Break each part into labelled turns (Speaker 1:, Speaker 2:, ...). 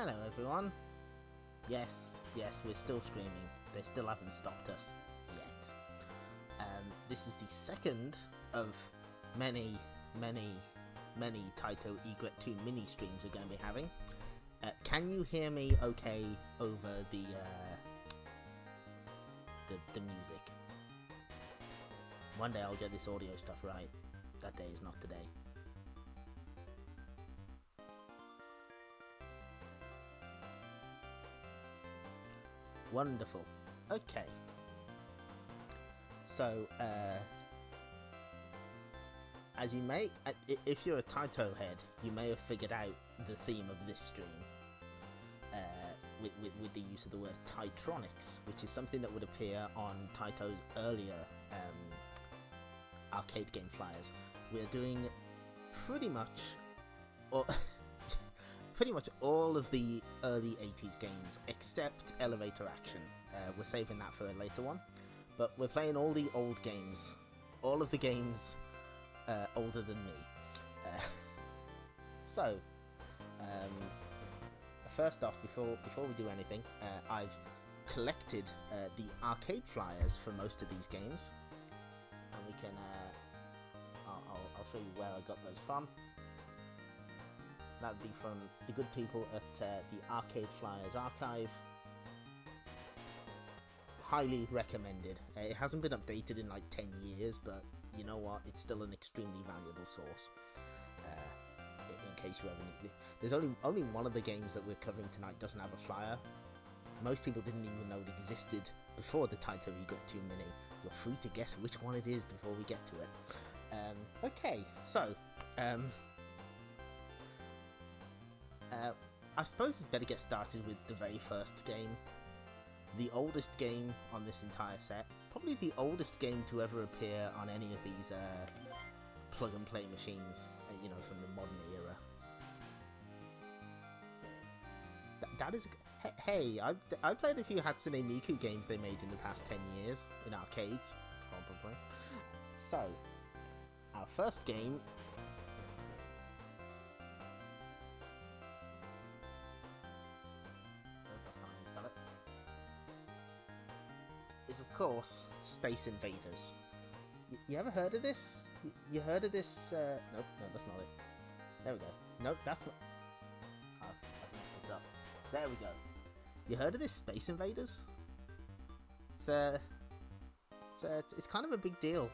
Speaker 1: Hello everyone. Yes, we're still streaming. They still haven't stopped us yet. This is the second of many Taito Egret II Mini streams we're going to be having. Can you hear me okay over the music? One day I'll get this audio stuff right. That day is not today. Wonderful. Okay. So, as you may, if you're a Taito head, you may have figured out the theme of this stream with the use of the word TAITRONICS, which is something that would appear on Taito's earlier arcade game flyers. We're doing pretty much all of the early 80s games except Elevator Action. We're saving that for a later one, but we're playing all the old games, all of the games older than me. So first off, before we do anything, I've collected the arcade flyers for most of these games, and we can I'll show you where I got those from. That would be from the good people at the Arcade Flyers Archive. Highly recommended. It hasn't been updated in like 10 years, but you know what? It's still an extremely valuable source. In case you ever need it. There's only one of the games that we're covering tonight doesn't have a flyer. Most people didn't even know it existed before the Taito Egret II Mini. You're free to guess which one it is before we get to it. Okay, so I suppose we'd better get started with the very first game. The oldest game on this entire set. Probably the oldest game to ever appear on any of these plug-and-play machines, you know, from the modern era. That is... Hey, I played a few Hatsune Miku games they made in the past 10 years, in arcades, probably. So, our first game... is of course Space Invaders. You ever heard of this? You heard of this? Nope, no, that's not it. There we go. Nope, that's not. I've messed this up. There we go. You heard of this Space Invaders? It's kind of a big deal.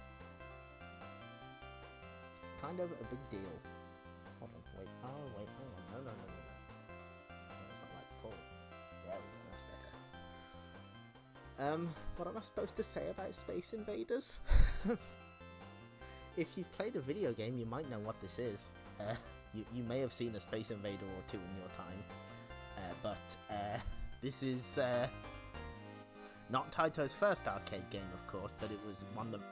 Speaker 1: Kind of a big deal. Hold on, wait. Oh wait, hang on. No. No, it's not right at all. There we go. That's better. What am I supposed to say about Space Invaders? If you've played a video game, you might know what this is. You may have seen a Space Invader or two in your time, but this is not Taito's first arcade game, of course, but it was one that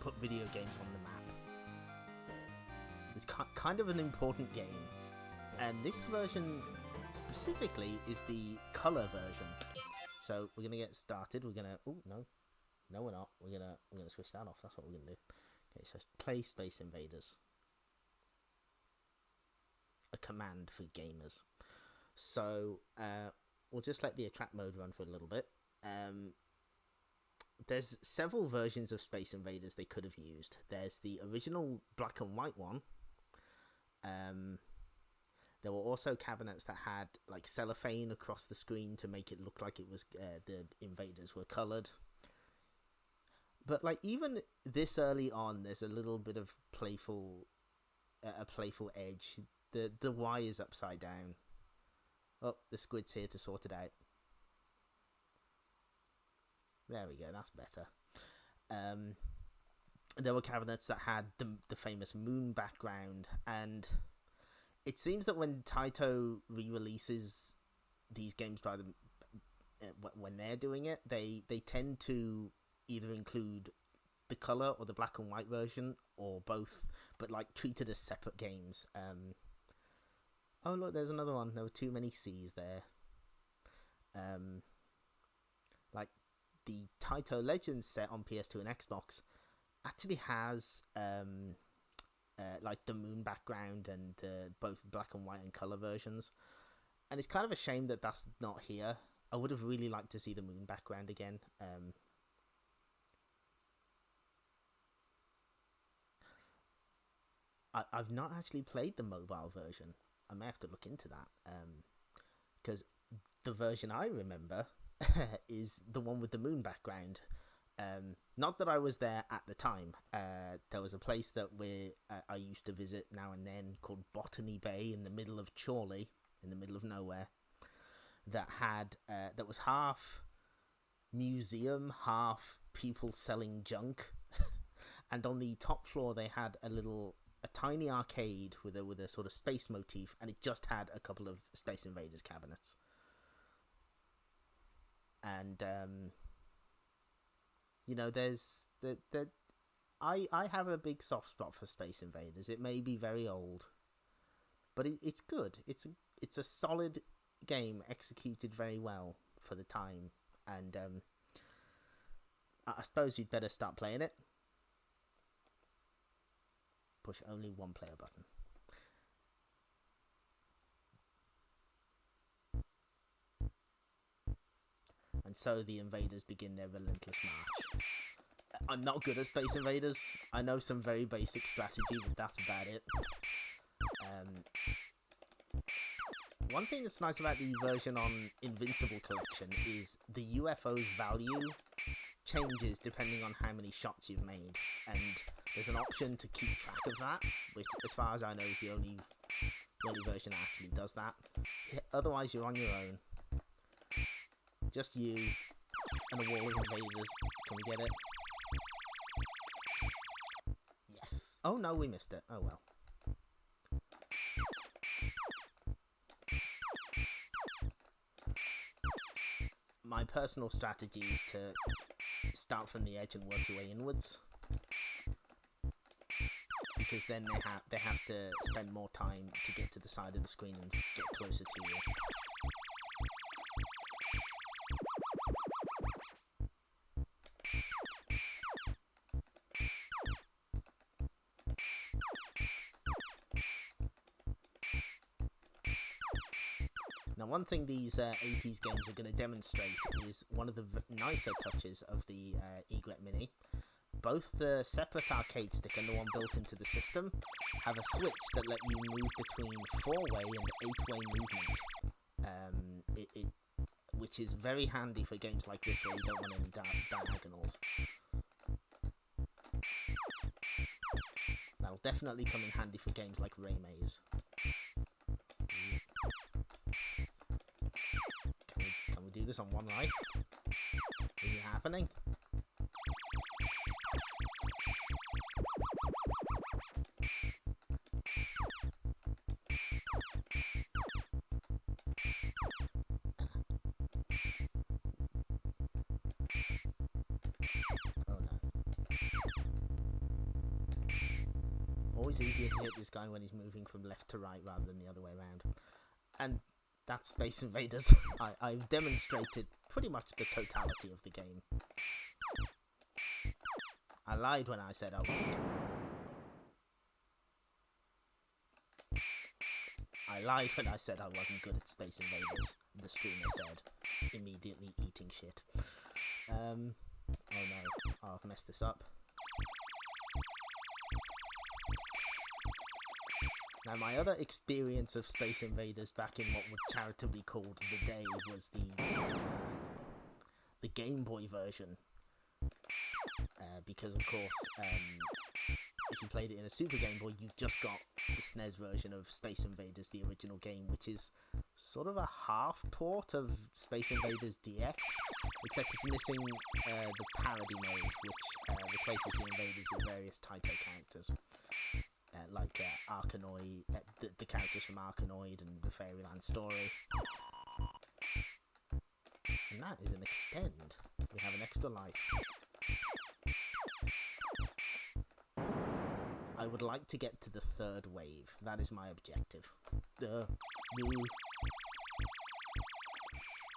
Speaker 1: put video games on the map. It's kind of an important game, and this version specifically is the color version. So we're gonna get started. We're gonna... Oh no, we're not. We're gonna switch that off. That's what we're gonna do. Okay, so play Space Invaders. A command for gamers. So we'll just let the attract mode run for a little bit. There's several versions of Space Invaders they could have used. There's the original black and white one. There were also cabinets that had like cellophane across the screen to make it look like it was the invaders were coloured. But like even this early on, there's a little bit of playful edge. The Y is upside down. Oh, the squid's here to sort it out. There we go. That's better. There were cabinets that had the famous moon background, and it seems that when Taito re-releases these games by them, when they're doing it, they tend to either include the color or the black and white version, or both, but like treated as separate games. Oh look, there's another one. There were too many C's there. Like the Taito Legends set on PS2 and Xbox actually has like the moon background and the both black and white and color versions. And it's kind of a shame that that's not here. I would have really liked to see the moon background again. I've not actually played the mobile version. I may have to look into that. Because the version I remember is the one with the moon background. Not that I was there at the time. There was a place that I used to visit now and then called Botany Bay in the middle of Chorley, in the middle of nowhere, that was half museum, half people selling junk. And on the top floor they had a tiny arcade with a sort of space motif, and it just had a couple of Space Invaders cabinets. And you know, I have a big soft spot for Space Invaders. It may be very old, but it's good. It's a solid game executed very well for the time, and I suppose you'd better start playing it. Push only one player button. And so the invaders begin their relentless march. I'm not good at Space Invaders. I know some very basic strategy, but that's about it. One thing that's nice about the version on Invincible Collection is the UFO's value changes depending on how many shots you've made, and there's an option to keep track of that, which, as far as I know, is the only version that actually does that. Otherwise, you're on your own. Just you and a wall of invaders. Can we get it? Yes. Oh no, we missed it. Oh well. My personal strategy is to start from the edge and work your way inwards, because then they have to spend more time to get to the side of the screen and get closer to you. Now, one thing these 80s games are going to demonstrate is one of the nicer touches of the Egret Mini. Both the separate arcade stick and the one built into the system have a switch that let you move between 4-way and 8-way movement, which is very handy for games like this where you don't want any diagonals. That'll definitely come in handy for games like Ray Maze. Can we do this on one life? Is it happening? Oh no. Always easier to hit this guy when he's moving from left to right rather than the other way around. And that's Space Invaders. I've demonstrated pretty much the totality of the game. I lied when I said I wasn't. I lied when I said I wasn't good at Space Invaders, the streamer said, immediately eating shit. Oh no, oh, I've messed this up. Now, my other experience of Space Invaders back in what was charitably called the day was the Game Boy version. Because, of course, if you played it in a Super Game Boy, you've just got the SNES version of Space Invaders, the original game, which is sort of a half port of Space Invaders DX, except it's missing the parody mode, which replaces the invaders with various Taito characters. Like Arkanoid, the characters from Arkanoid and the Fairyland Story. And that is an extend. We have an extra life. I would like to get to the third wave. That is my objective.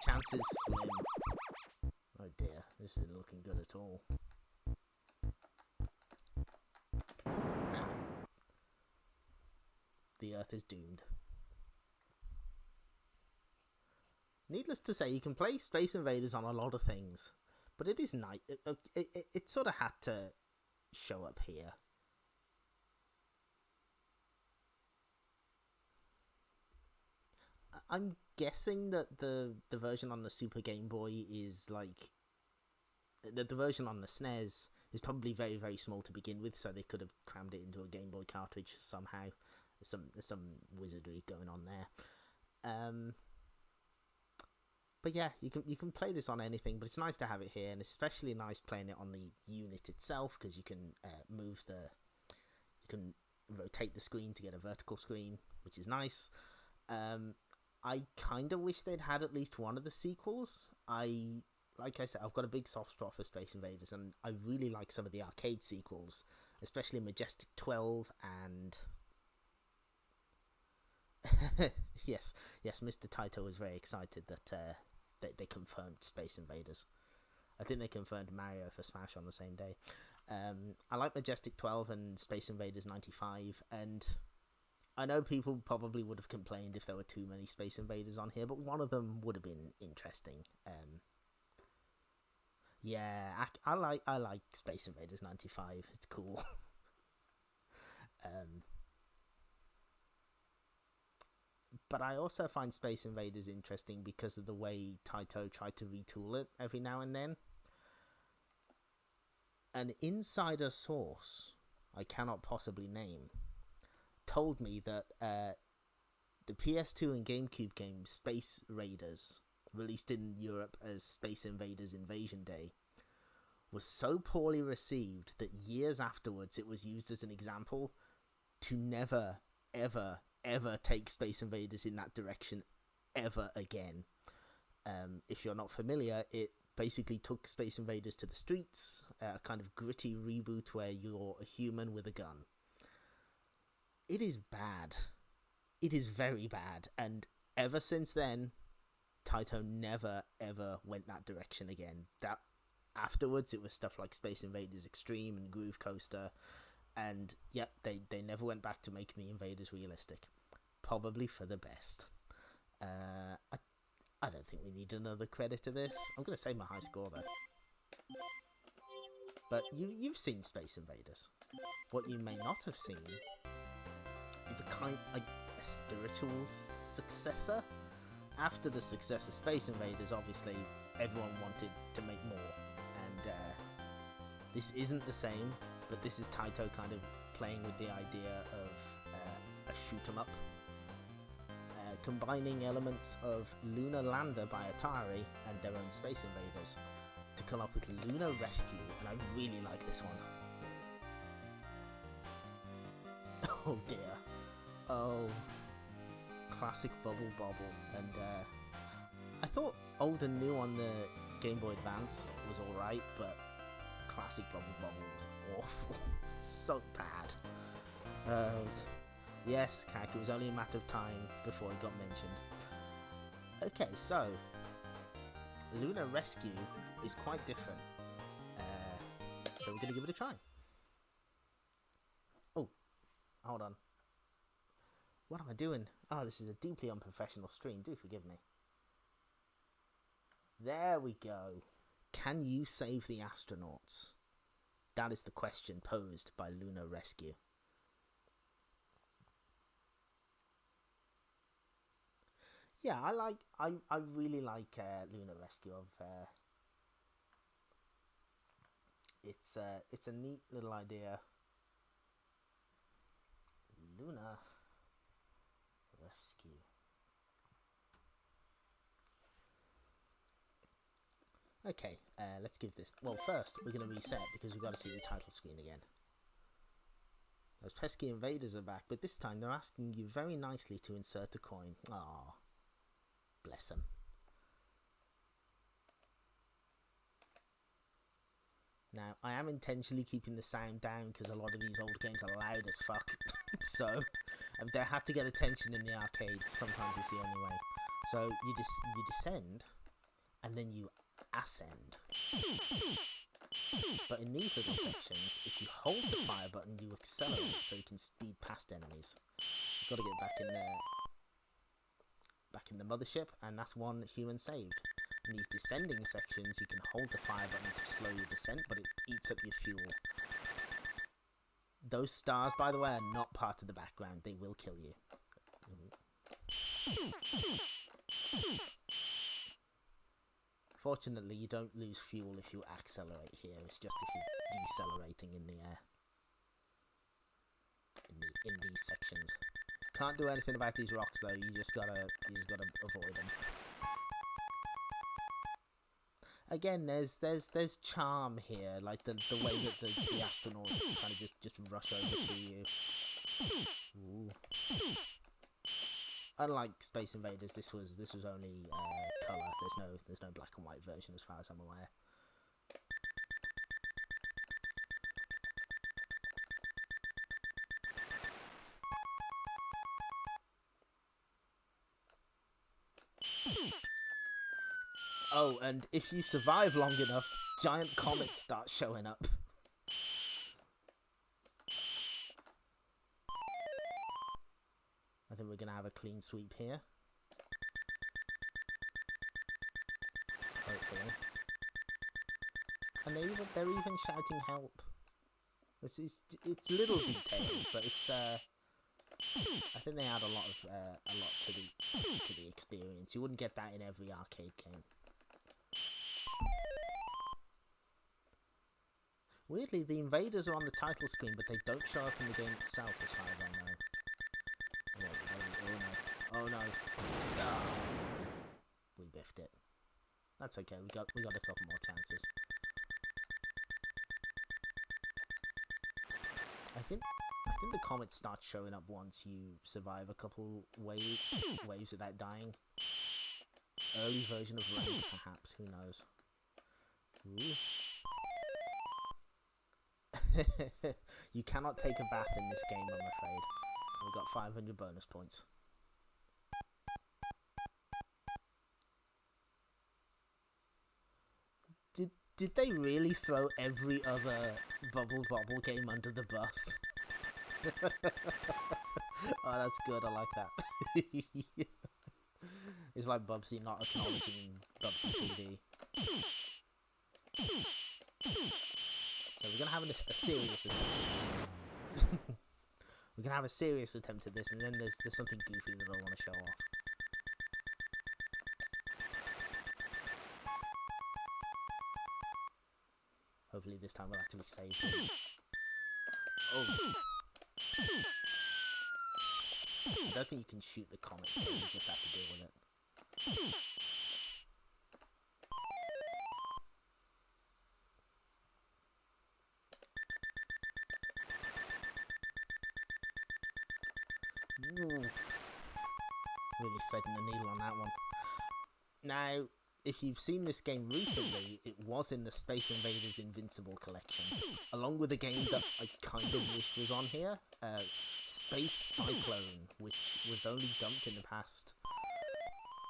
Speaker 1: Chances slim. Oh dear, this isn't looking good at all. The Earth is doomed. needless to say, you can play Space Invaders on a lot of things, but it is nice. It sort of had to show up here. I'm guessing that the version on the Super Game Boy is like the version on the SNES is probably very, very small to begin with, so they could have crammed it into a Game Boy cartridge somehow. There's some wizardry going on there. But yeah, you can play this on anything, but it's nice to have it here, and especially nice playing it on the unit itself, because you can you can rotate the screen to get a vertical screen, which is nice. I kind of wish they'd had at least one of the sequels. Like I said, I've got a big soft spot for Space Invaders, and I really like some of the arcade sequels, especially Majestic 12 and... yes, Mr. Taito was very excited that they confirmed Space Invaders. I think they confirmed Mario for Smash on the same day. I like Majestic 12 and Space Invaders 95, and I know people probably would have complained if there were too many Space Invaders on here, but one of them would have been interesting. Yeah, I like Space Invaders 95. It's cool. But I also find Space Invaders interesting because of the way Taito tried to retool it every now and then. An insider source, I cannot possibly name, told me that the PS2 and GameCube game Space Raiders, released in Europe as Space Invaders Invasion Day, was so poorly received that years afterwards it was used as an example to never, ever, ever take Space Invaders in that direction ever again. If you're not familiar, it basically took Space Invaders to the streets, a kind of gritty reboot where you're a human with a gun. It is bad. It is very bad, and ever since then, Taito never ever went that direction again. That afterwards, it was stuff like Space Invaders Extreme and Groove Coaster, and yep, they never went back to making the Invaders realistic. Probably for the best. I don't think we need another credit to this. I'm going to save my high score though. But you've seen Space Invaders. What you may not have seen is a spiritual successor. After the success of Space Invaders, obviously everyone wanted to make more, and this isn't the same, but this is Taito kind of playing with the idea of a shoot 'em up, combining elements of Lunar Lander by Atari and their own Space Invaders to come up with Lunar Rescue, and I really like this one. Oh dear. Oh, classic Bubble Bobble. And I thought Old and New on the Game Boy Advance was alright, but classic Bubble Bobble was awful. So bad. Yes, Cack, it was only a matter of time before it got mentioned. Okay, so Lunar Rescue is quite different. So we're going to give it a try. Oh, hold on. What am I doing? Oh, this is a deeply unprofessional stream. Do forgive me. There we go. Can you save the astronauts? That is the question posed by Lunar Rescue. Yeah, I really like Lunar Rescue. It's a neat little idea. Lunar Rescue. Okay, let's give this... Well, first, we're going to reset because we've got to see the title screen again. Those pesky invaders are back, but this time they're asking you very nicely to insert a coin. Aww. Bless them. Now, I am intentionally keeping the sound down because a lot of these old games are loud as fuck. So, they have to get attention in the arcade. Sometimes it's the only way. So, you descend, and then you ascend. But in these little sections, if you hold the fire button, you accelerate so you can speed past enemies. You've got to get back in there. back in the mothership, and that's one human saved. In these descending sections, you can hold the fire button to slow your descent, but it eats up your fuel. Those stars, by the way, are not part of the background. They will kill you. Fortunately, you don't lose fuel if you accelerate here. It's just if you're decelerating in the air. In these sections. Can't do anything about these rocks though. You just gotta avoid them. Again, there's charm here, like the way that the astronauts kind of just rush over to you. Ooh. Unlike Space Invaders, this was only color. There's no black and white version as far as I'm aware. Oh, and if you survive long enough, giant comets start showing up. I think we're gonna have a clean sweep here. Hopefully. And they're even shouting help. It's little details, but it's I think they add a lot to the experience. You wouldn't get that in every arcade game. Weirdly, the invaders are on the title screen, but they don't show up in the game itself, as far as I know. Oh no! Oh, we biffed it. That's okay. We got a couple more chances. I think the comets start showing up once you survive a couple waves without dying. Early version of rain, perhaps. Who knows? Ooh. You cannot take a bath in this game, I'm afraid. We got 500 bonus points. Did they really throw every other Bubble Bobble game under the bus? Oh, that's good. I like that. It's like Bubsy not acknowledging Bubsy 3D. So we're gonna have a serious attempt. We're gonna have a serious attempt at this, and then there's something goofy that I want to show off. Hopefully this time we'll actually save him. Oh. I don't think you can shoot the comets, so you just have to deal with it. Ooh. Really threading the needle on that one. Now, if you've seen this game recently, it was in the Space Invaders Invincible collection, along with a game that I kind of wish was on here, Space Cyclone, which was only dumped in the past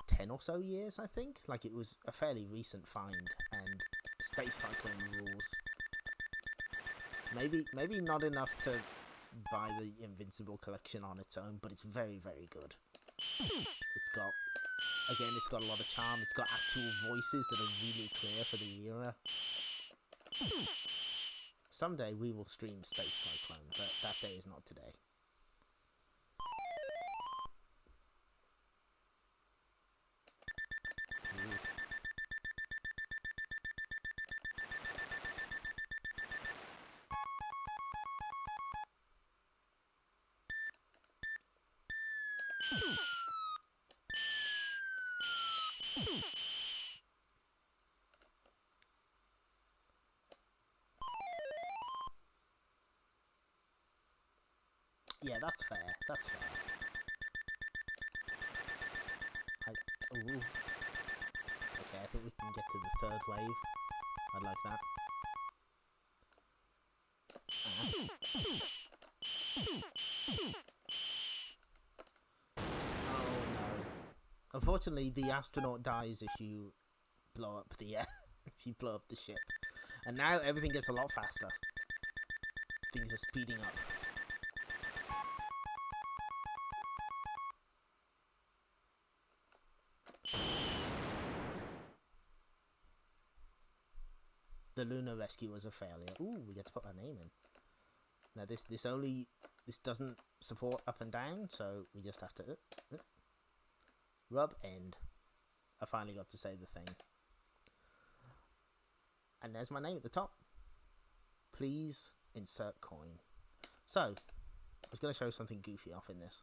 Speaker 1: 10 or so years, I think. Like, it was a fairly recent find, and Space Cyclone rules. Maybe not enough to buy the Invincible collection on its own, but it's very, very good. It's got a lot of charm. It's got actual voices that are really clear for the era. Someday we will stream Space Cyclone, but that day is not today. Ooh. Yeah, that's fair. That's fair. Ooh. Okay, I think we can get to the third wave. I'd like that. Oh no. Unfortunately, the astronaut dies if you blow up the if you blow up the ship. And now everything gets a lot faster. Things are speeding up. the Lunar Rescue was a failure. Ooh, we get to put our name in. Now this doesn't support up and down, so we just have to rub end. I finally got to say the thing. And there's my name at the top. Please insert coin. So, I was going to show something goofy off in this.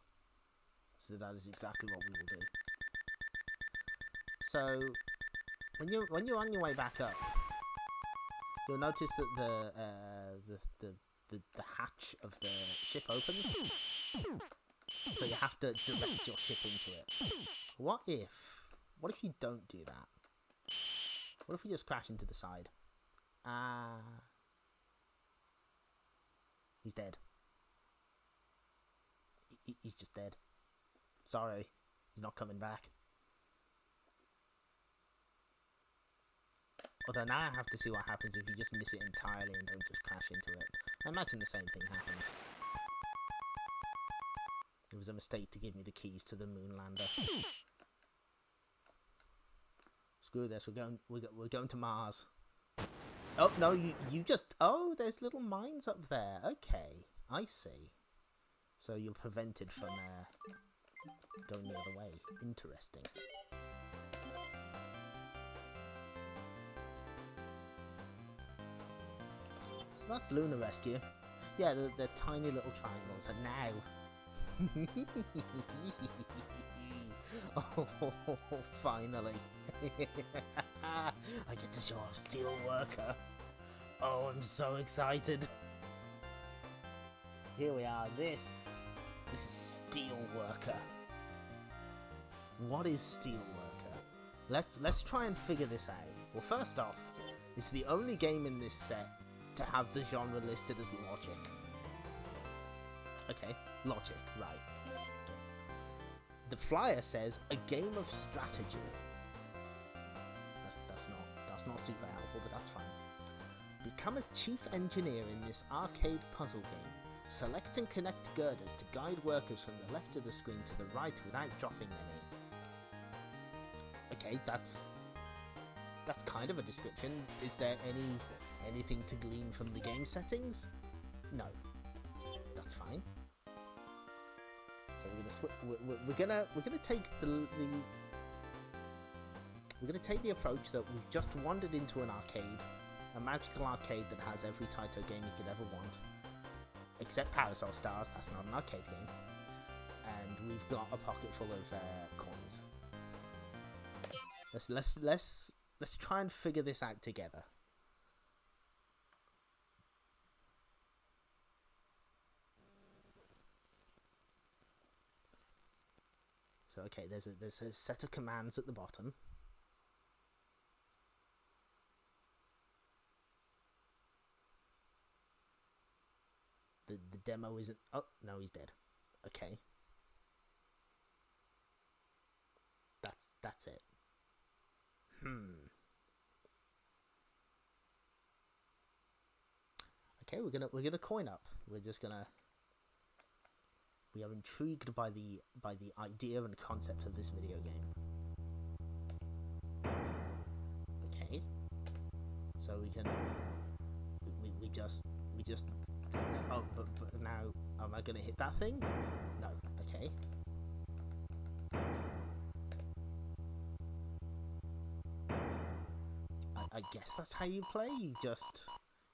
Speaker 1: So that is exactly what we will do. So, when you're on your way back up, you'll notice that the hatch of the ship opens. So you have to direct your ship into it. What if you don't do that? What if we just crash into the side? He's dead. He's just dead. Sorry, he's not coming back. Although now I have to see what happens if you just miss it entirely and don't just crash into it. I imagine the same thing happens. It was a mistake to give me the keys to the moon lander. Screw this, we're going to Mars. Oh no, you just, oh, there's little mines up there. Okay, I see. So you're prevented from going the other way. Interesting. So that's Lunar Rescue. Yeah, the tiny little triangles. And now, oh, finally, I get to show off Steel Worker. Oh, I'm so excited. Here we are. This is Steel Worker. What is Steel Worker? Let's try and figure this out. Well, first off, it's the only game in this set to have the genre listed as logic. Okay, logic, right. The flyer says a game of strategy. That's not super helpful, but that's fine. Become a chief engineer in this arcade puzzle game. Select and connect girders to guide workers from the left of the screen to the right without dropping any. Okay, that's kind of a description. Is there anything to glean from the game settings? No. That's fine. So we're gonna take we're gonna take the approach that we've just wandered into an arcade, a magical arcade that has every Taito game you could ever want, except Parasol Stars. That's not an arcade game, and we've got a pocket full of coins. Let's try and figure this out together. So okay, there's a set of commands at the bottom. The demo isn't. Oh no, he's dead. Okay, that's it. Okay, we're gonna coin up. We are intrigued by the idea and concept of this video game. Okay, so we just oh, but now am I gonna hit that thing? No. Okay. I guess that's how you play.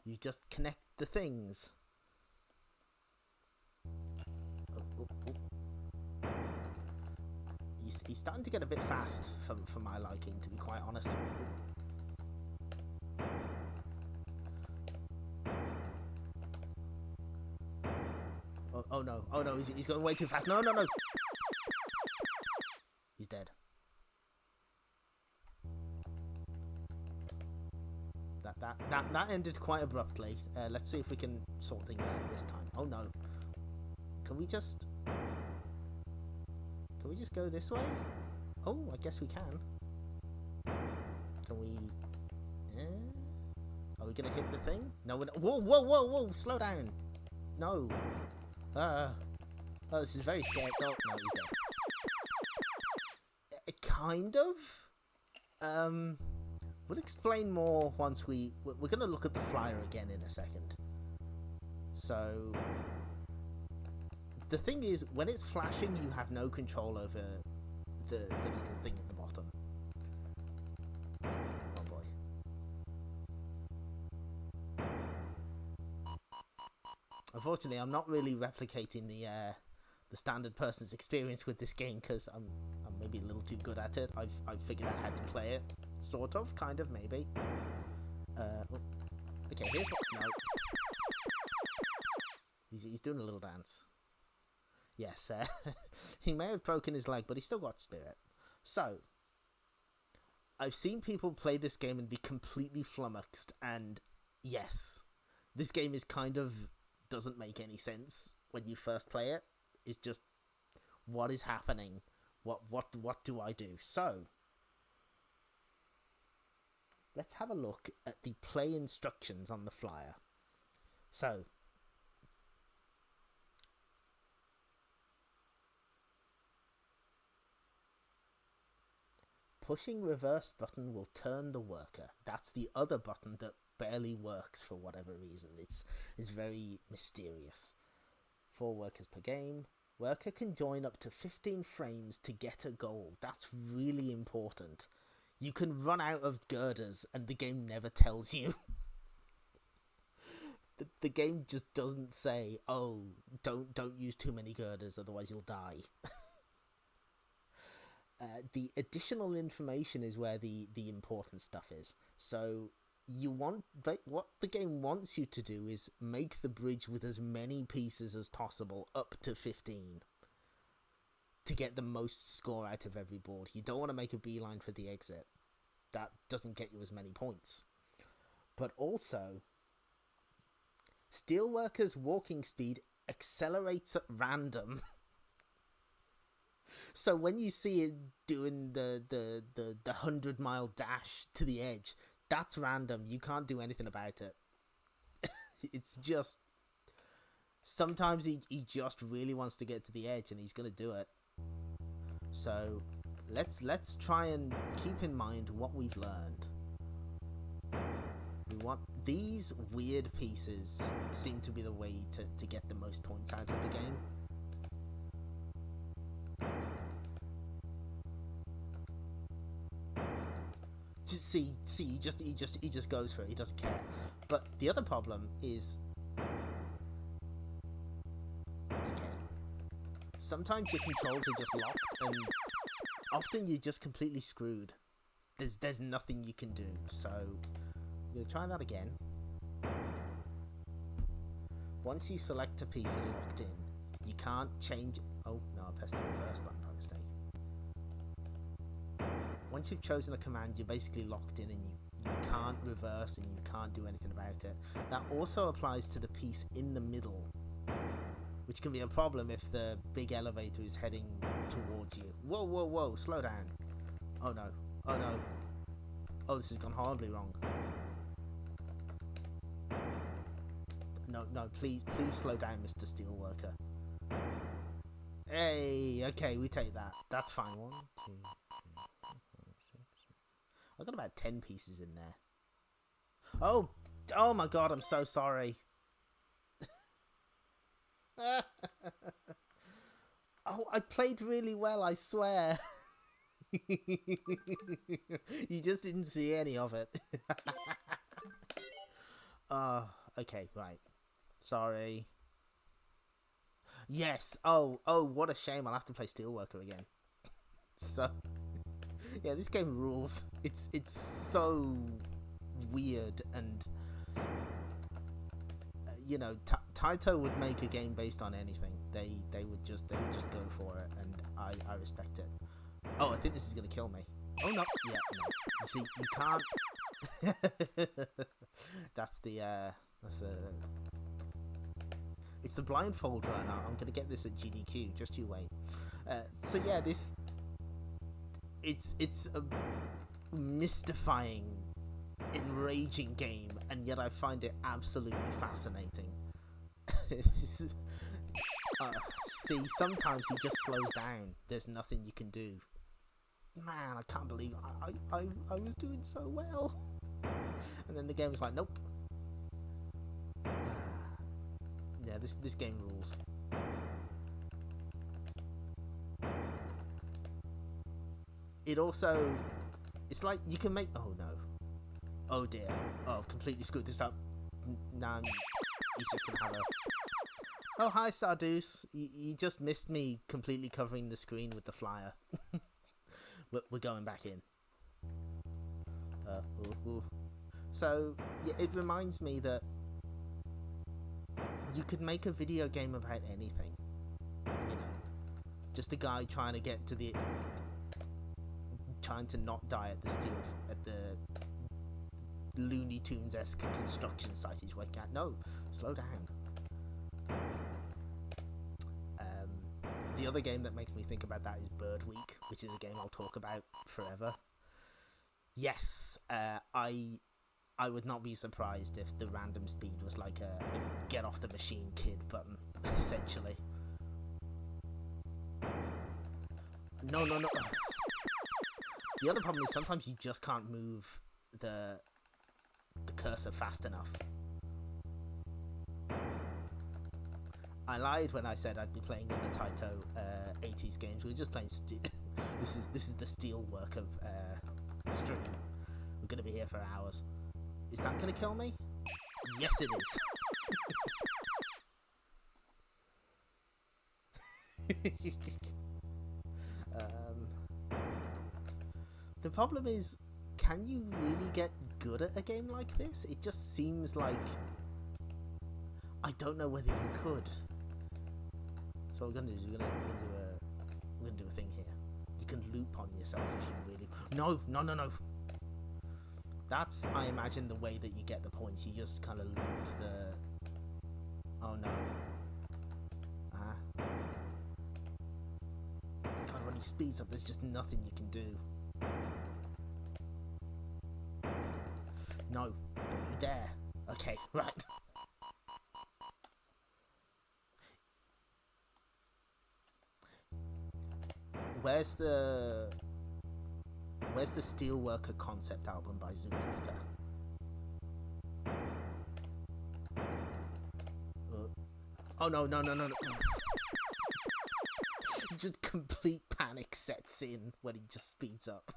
Speaker 1: You just connect the things. He's starting to get a bit fast for my liking, to be quite honest. Oh no, he's going way too fast. No. He's dead. That ended quite abruptly. Let's see if we can sort things out this time. Oh no. Can we just go this way? Oh, I guess we can. Can we... Are we gonna hit the thing? No, we're not. Whoa, slow down. No. Oh, this is very scary. Oh, no, he's dead. Kind of. We'll explain more once we're going to look at the flyer again in a second. So the thing is, when it's flashing, you have no control over the little thing at the bottom. Oh boy. Unfortunately, I'm not really replicating the standard person's experience with this game because I'm maybe a little too good at it. I've figured out how to play it, sort of, kind of, maybe. Okay, here's what. No. He's doing a little dance. Yes, he may have broken his leg, but he's still got spirit. So, I've seen people play this game and be completely flummoxed, and yes, this game is kind of doesn't make any sense when you first play it. It's just, what is happening? What do I do? So, let's have a look at the play instructions on the flyer. So, pushing reverse button will turn the worker. That's the other button that barely works for whatever reason. It's very mysterious. 4 workers per game. Worker can join up to 15 frames to get a goal. That's really important. You can run out of girders and the game never tells you. The game just doesn't say, oh, don't use too many girders, otherwise you'll die. The additional information is where the important stuff is. So what the game wants you to do is make the bridge with as many pieces as possible, up to 15, to get the most score out of every board. You don't want to make a beeline for the exit. That doesn't get you as many points. But also, Steelworker's walking speed accelerates at random. So when you see it doing the 100-mile dash to the edge, that's random. You can't do anything about it. It's just, sometimes he just really wants to get to the edge and he's going to do it. So let's try and keep in mind what we've learned. We want these weird pieces seem to be the way to get the most points out of the game. See, he just goes for it. He doesn't care. But the other problem is, okay, sometimes your controls are just locked, and often you're just completely screwed. There's nothing you can do. So I'm gonna try that again. Once you select a piece and locked in, you can't change. Oh no, I pressed the reverse button by mistake. Once you've chosen a command, you're basically locked in and you can't reverse and you can't do anything about it. That also applies to the piece in the middle, which can be a problem if the big elevator is heading towards you. Whoa, whoa, whoa, slow down. Oh no, oh no. Oh, this has gone horribly wrong. No, please slow down, Mr. Steelworker. Hey, okay, we take that. That's fine. 1, 2, 3, 4, 5, 6. I've got about 10 pieces in there. Oh my god, I'm so sorry. Oh, I played really well, I swear. You just didn't see any of it. Okay, right. Sorry. Yes. Oh, what a shame. I'll have to play Steelworker again. So, yeah, this game rules. It's so weird, and you know, Taito would make a game based on anything. They would just go for it, and I respect it. Oh, I think this is gonna kill me. Oh no, yeah, no. You see, you can't. That's the it's the blindfold run. I'm gonna get this at GDQ. Just you wait. So yeah, it's a mystifying, enraging game, and yet I find it absolutely fascinating. See, sometimes he just slows down. There's nothing you can do. man, I can't believe I was doing so well. And then the game was like, nope. Yeah, this game rules. It also, it's like you can make, oh no. Oh dear. Oh, I've completely screwed this up. Nah, he's just gonna have a... Oh, hi, Sardoose. You just missed me completely covering the screen with the flyer. We're going back in. Ooh. So, yeah, it reminds me that you could make a video game about anything. You know, just a guy trying to get to the... trying to not die at the Looney Tunes-esque construction site he's working at. No, slow down. The other game that makes me think about that is Bird Week, which is a game I'll talk about forever. Yes, I would not be surprised if the random speed was like a get off the machine kid button, essentially. No. The other problem is sometimes you just can't move the cursor fast enough. I lied when I said I'd be playing other Taito 80s games. We were just playing this is the steel work of stream. We're gonna be here for hours. Is that gonna kill me? Yes, it is. The problem is, can you really get good at a game like this? It just seems like I don't know whether you could. So what we're gonna do is we're gonna do a thing here. You can loop on yourself if you really... No. That's, I imagine, the way that you get the points. You just kind of loop the... Oh no. God, when he speeds up, there's just nothing you can do. No, don't you dare. Okay, right. Where's the Steelworker concept album by Zookeeper? Oh no. Just complete panic sets in when he just speeds up.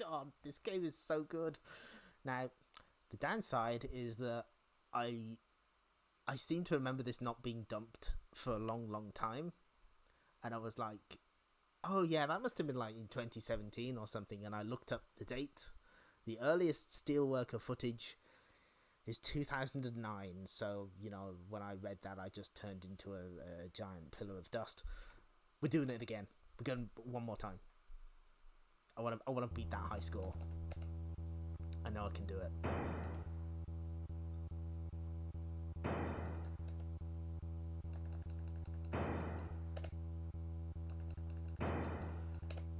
Speaker 1: God, this game is so good. Now, the downside is that I seem to remember this not being dumped for a long time. And I was like, oh yeah, that must have been like in 2017 or something. And I looked up the date. The earliest Steelworker footage is 2009. So, you know, when I read that, I just turned into a giant pillar of dust. We're doing it again. We're going one more time. I want to beat that high score. I know I can do it.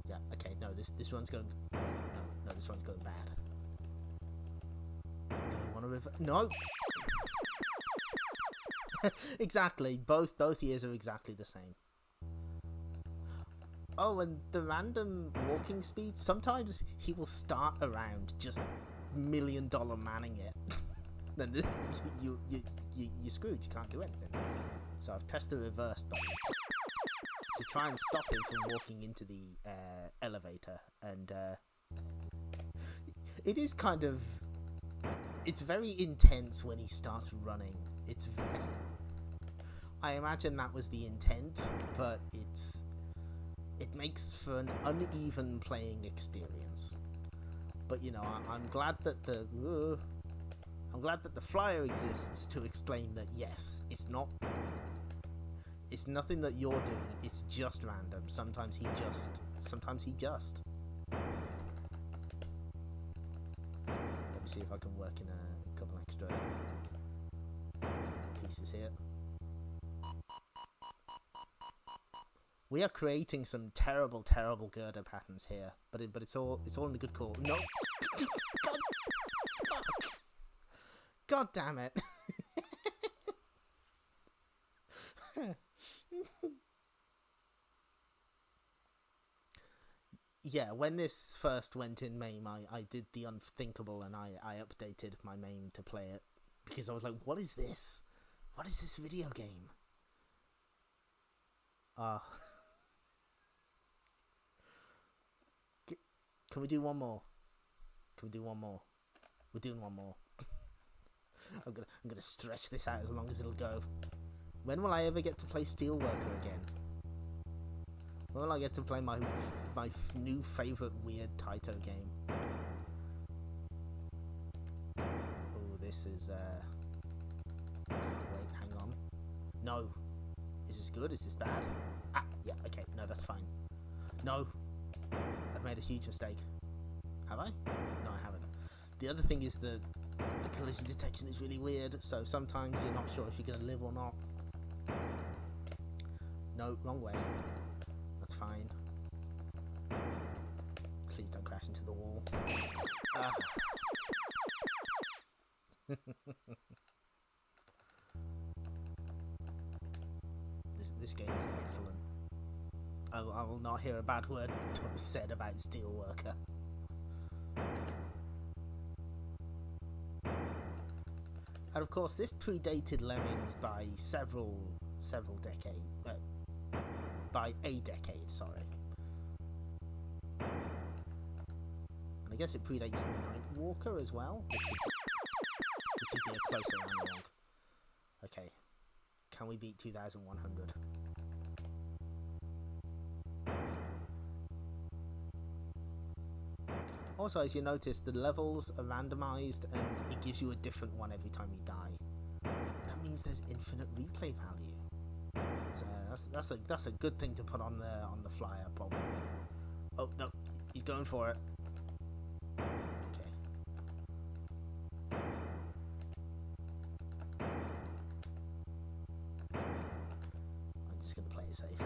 Speaker 1: Yeah, okay, no, this one's going... Wait, no, this one's going bad. Do I want to No! Exactly, both years are exactly the same. Oh, and the random walking speed, sometimes he will start around just $1 million manning it. Then you're screwed, you can't do anything. So I've pressed the reverse button to try and stop him from walking into the elevator. And it is kind of... It's very intense when he starts running. I imagine that was the intent, but it makes for an uneven playing experience. But you know, I'm glad that the flyer exists to explain that yes, it's nothing that you're doing. It's just random. Sometimes he just. Let me see if I can work in a couple extra pieces here. We are creating some terrible girder patterns here, but it's all in a good call. No, God, fuck. God damn it! yeah, when this first went in MAME, I did the unthinkable and I updated my MAME to play it. Because I was like, what is this? What is this video game? Can we do one more? Can we do one more? We're doing one more. I'm gonna stretch this out as long as it'll go. When will I ever get to play Steelworker again? When will I get to play my new favourite weird Taito game? Oh, this is wait, hang on. No. Is this good? Is this bad? Ah, yeah, okay, no, that's fine. No. I've made a huge mistake. Have I? No, I haven't. The other thing is the collision detection is really weird, so sometimes you're not sure if you're going to live or not. No, wrong way. That's fine. Please don't crash into the wall. This game is excellent. I will not hear a bad word said about Steelworker. And of course, this predated Lemmings by several decades. By a decade, sorry. And I guess it predates Nightwalker as well, which would be a closer analog. Okay, can we beat 2100? Also, as you notice, the levels are randomized and it gives you a different one every time you die. That means there's infinite replay value. So that's a good thing to put on the flyer, probably. Oh no, he's going for it. Okay. I'm just gonna play it safe.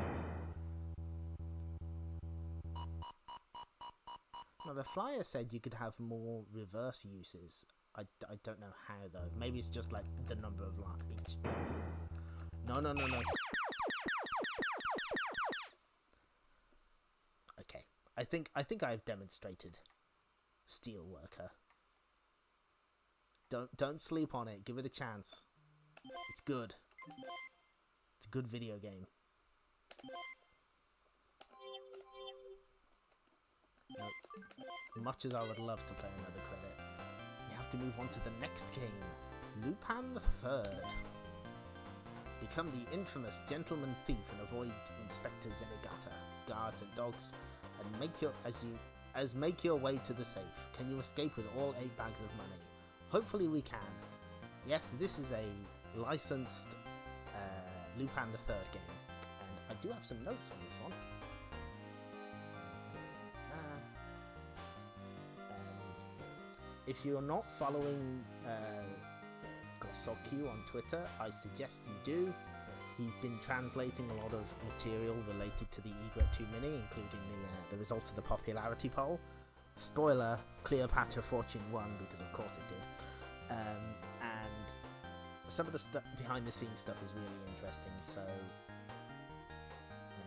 Speaker 1: Now the flyer said you could have more reverse uses. I don't know how though. Maybe it's just like the number of each. No. Okay. I think I've demonstrated Steelworker. Don't sleep on it. Give it a chance. It's good. It's a good video game. Much as I would love to play another credit, we have to move on to the next game, Lupin the III. Become the infamous gentleman thief and avoid Inspector Zenigata, guards and dogs, and make your way to the safe. Can you escape with all 8 bags of money? Hopefully we can. Yes, this is a licensed Lupin the III game, and I do have some notes on this one. If you're not following Gosoku on Twitter, I suggest you do. He's been translating a lot of material related to the Egret II Mini, including the results of the popularity poll. Spoiler, Cleopatra Fortune won, because of course it did. And some of the stuff behind the scenes stuff is really interesting, so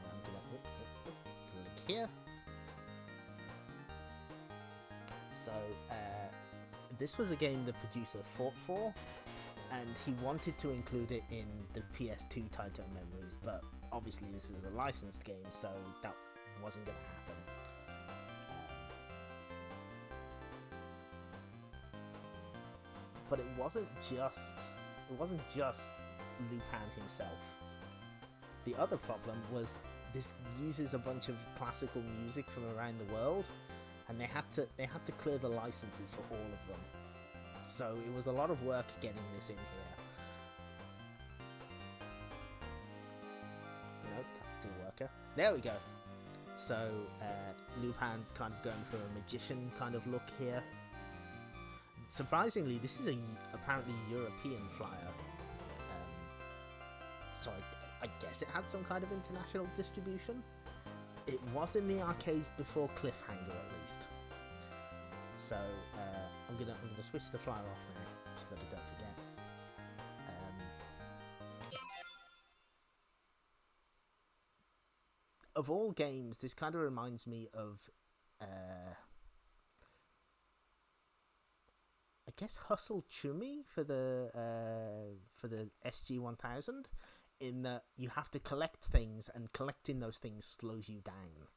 Speaker 1: I'm gonna click here. So this was a game the producer fought for, and he wanted to include it in the PS2 Taito memories, but obviously this is a licensed game, so that wasn't going to happen. But it wasn't just Lupin himself. The other problem was this uses a bunch of classical music from around the world, and they had to clear the licenses for all of them. So it was a lot of work getting this in here. Nope, that's Steelworker. There we go. So Lupin's kind of going for a magician kind of look here. Surprisingly, this is apparently European flyer. So I guess it had some kind of international distribution. It was in the arcades before Cliffhanger, at least. So I'm gonna switch the flyer off now so that I don't forget. Of all games, this kind of reminds me of guess Hustle Chummy for the SG-1000, in that you have to collect things, and collecting those things slows you down.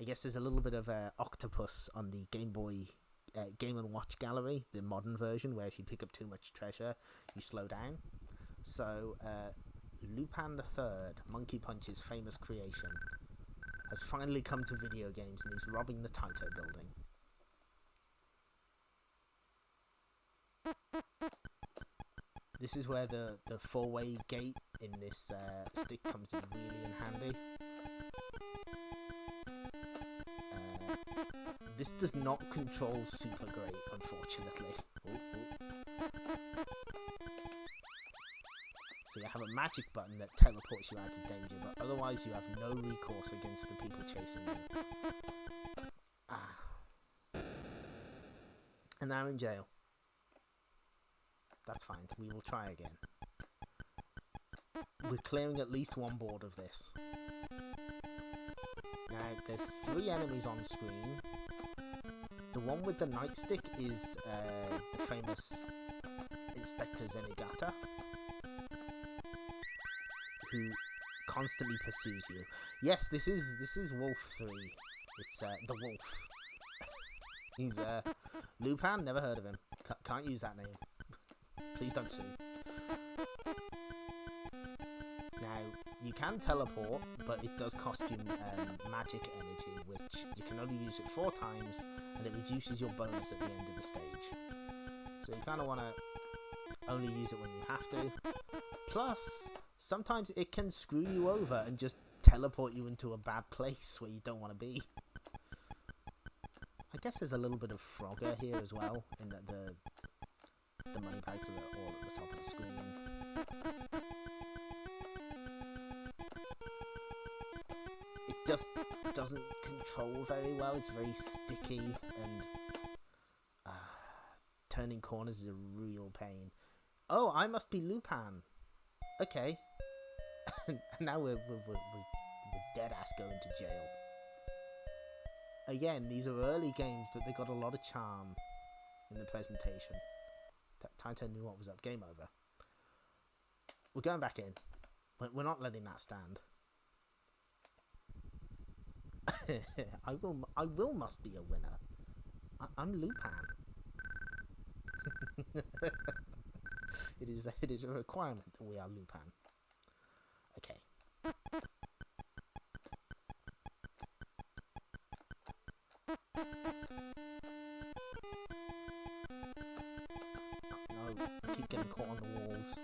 Speaker 1: I guess there's a little bit of Octopus on the Game Boy Game & Watch Gallery, the modern version, where if you pick up too much treasure, you slow down. So, Lupin the III, Monkey Punch's famous creation, has finally come to video games and is robbing the Taito building. This is where the four-way gate in this stick comes in really handy. This does not control super great, unfortunately. So you have a magic button that teleports you out of danger, but otherwise you have no recourse against the people chasing you. And now in jail. That's fine, we will try again. We're clearing at least one board of this. Now, there's 3 enemies on screen. The one with the nightstick is the famous Inspector Zenigata, who constantly pursues you. Yes, this is Wolf 3. It's the Wolf. He's Lupin. Never heard of him. Can't use that name. Please don't sue. Now, you can teleport, but it does cost you magic energy, which you can only use it 4 times, and it reduces your bonus at the end of the stage. So you kind of want to only use it when you have to. Plus, sometimes it can screw you over and just teleport you into a bad place where you don't want to be. I guess there's a little bit of Frogger here as well, in that the money bags are all at the top of the screen. It just doesn't control very well. It's very sticky, and turning corners is a real pain. Oh, I must be Lupin. Okay. And now we're dead ass going to jail. Again, these are early games, but they got a lot of charm in the presentation. Taito knew what was up. Game over. We're going back in. We're not letting that stand. I will must be a winner. I'm Lupin. It is a requirement that we are Lupin. Okay. No, I keep getting caught on the walls.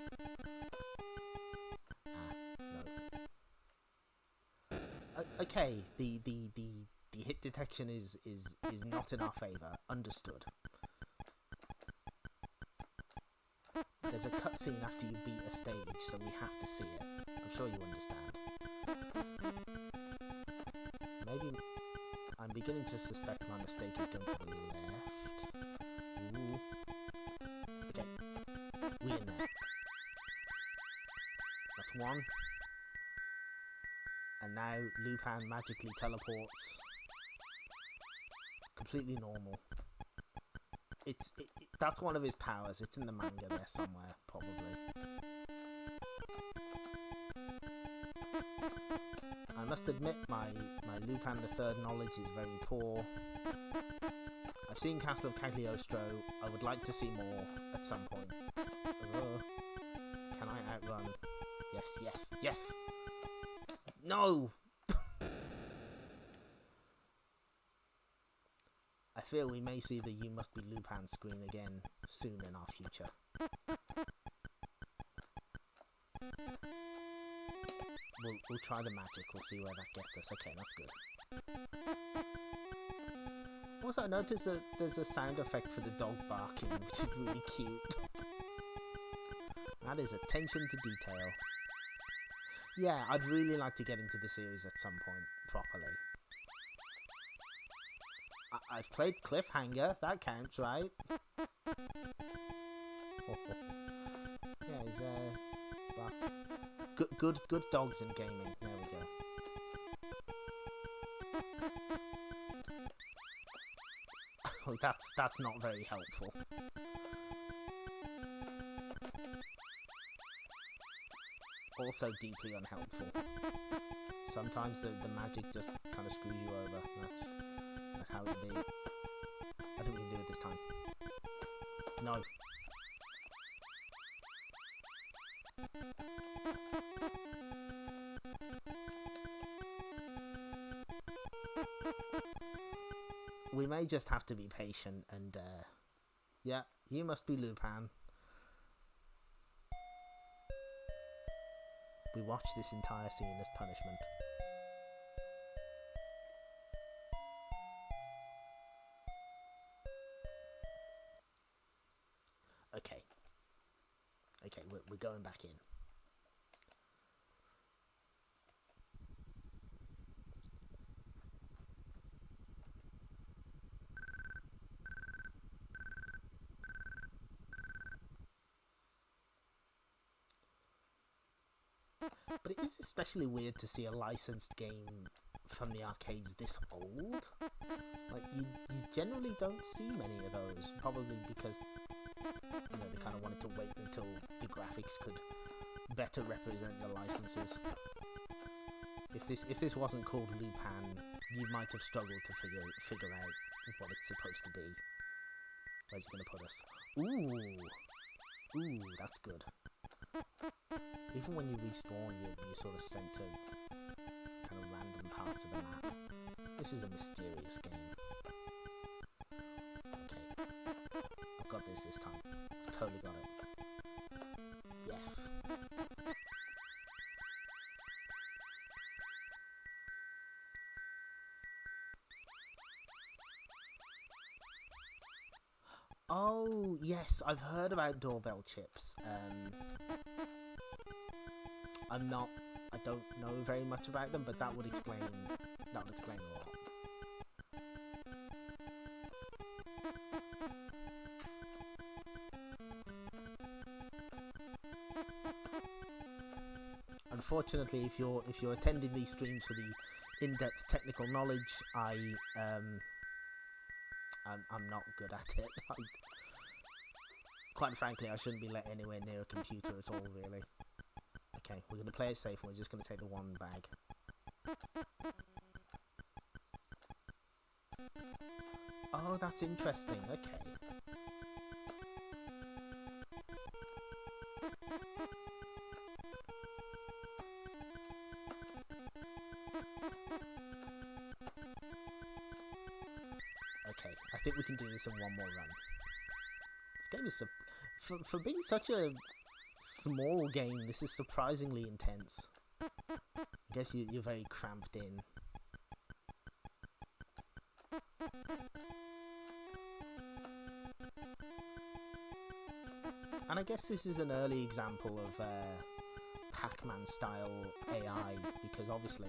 Speaker 1: No. Okay, the hit detection is not in our favour. Understood. There's a cutscene after you beat a stage, so we have to see it. I'm sure you understand. Maybe I'm beginning to suspect my mistake is going to the left. Ooh. Okay, we in there. That's one. And now Lupin magically teleports. Completely normal. That's one of his powers. It's in the manga there somewhere, probably. I must admit my Lupin the III knowledge is very poor. I've seen Castle of Cagliostro. I would like to see more at some point. Can I outrun? Yes, yes, yes! No! I feel we may see the You Must Be Lupin screen again soon in our future. We'll try the magic, we'll see where that gets us. Okay, that's good. Also, I noticed that there's a sound effect for the dog barking, which is really cute. That is attention to detail. Yeah, I'd really like to get into the series at some point, properly. I've played Cliffhanger, that counts, right? Yeah, he's good dogs in gaming. There we go. Oh, that's not very helpful. also deeply unhelpful. Sometimes the magic just kind of screws you over. That's how it be. I think we can do it this time. No. We may just have to be patient and, yeah, you must be Lupin. We watch this entire scene as punishment. Okay. Okay, we're going back in. But it is especially weird to see a licensed game from the arcades this old. Like, you generally don't see many of those, probably because, you know, they kind of wanted to wait until the graphics could better represent the licenses. If this wasn't called Lupin, you might have struggled to figure out what it's supposed to be. Where's it going to put us? Ooh, that's good. Even when you respawn, you're sort of sent to kind of random parts of the map. This is a mysterious game. Okay, I've got this time. I've totally got it. Yes. Oh, yes, I've heard about doorbell chips. I don't know very much about them, but that would explain a lot. Unfortunately, if you're attending these streams for the in-depth technical knowledge, I'm not good at it. Quite frankly, I shouldn't be let anywhere near a computer at all, really. Okay, we're going to play it safe, and we're just going to take the one bag. Oh, that's interesting, okay. Okay, I think we can do this in one more run. This game is, for being such a small game, this is surprisingly intense. I guess you're very cramped in. And I guess this is an early example of Pac-Man style AI, because obviously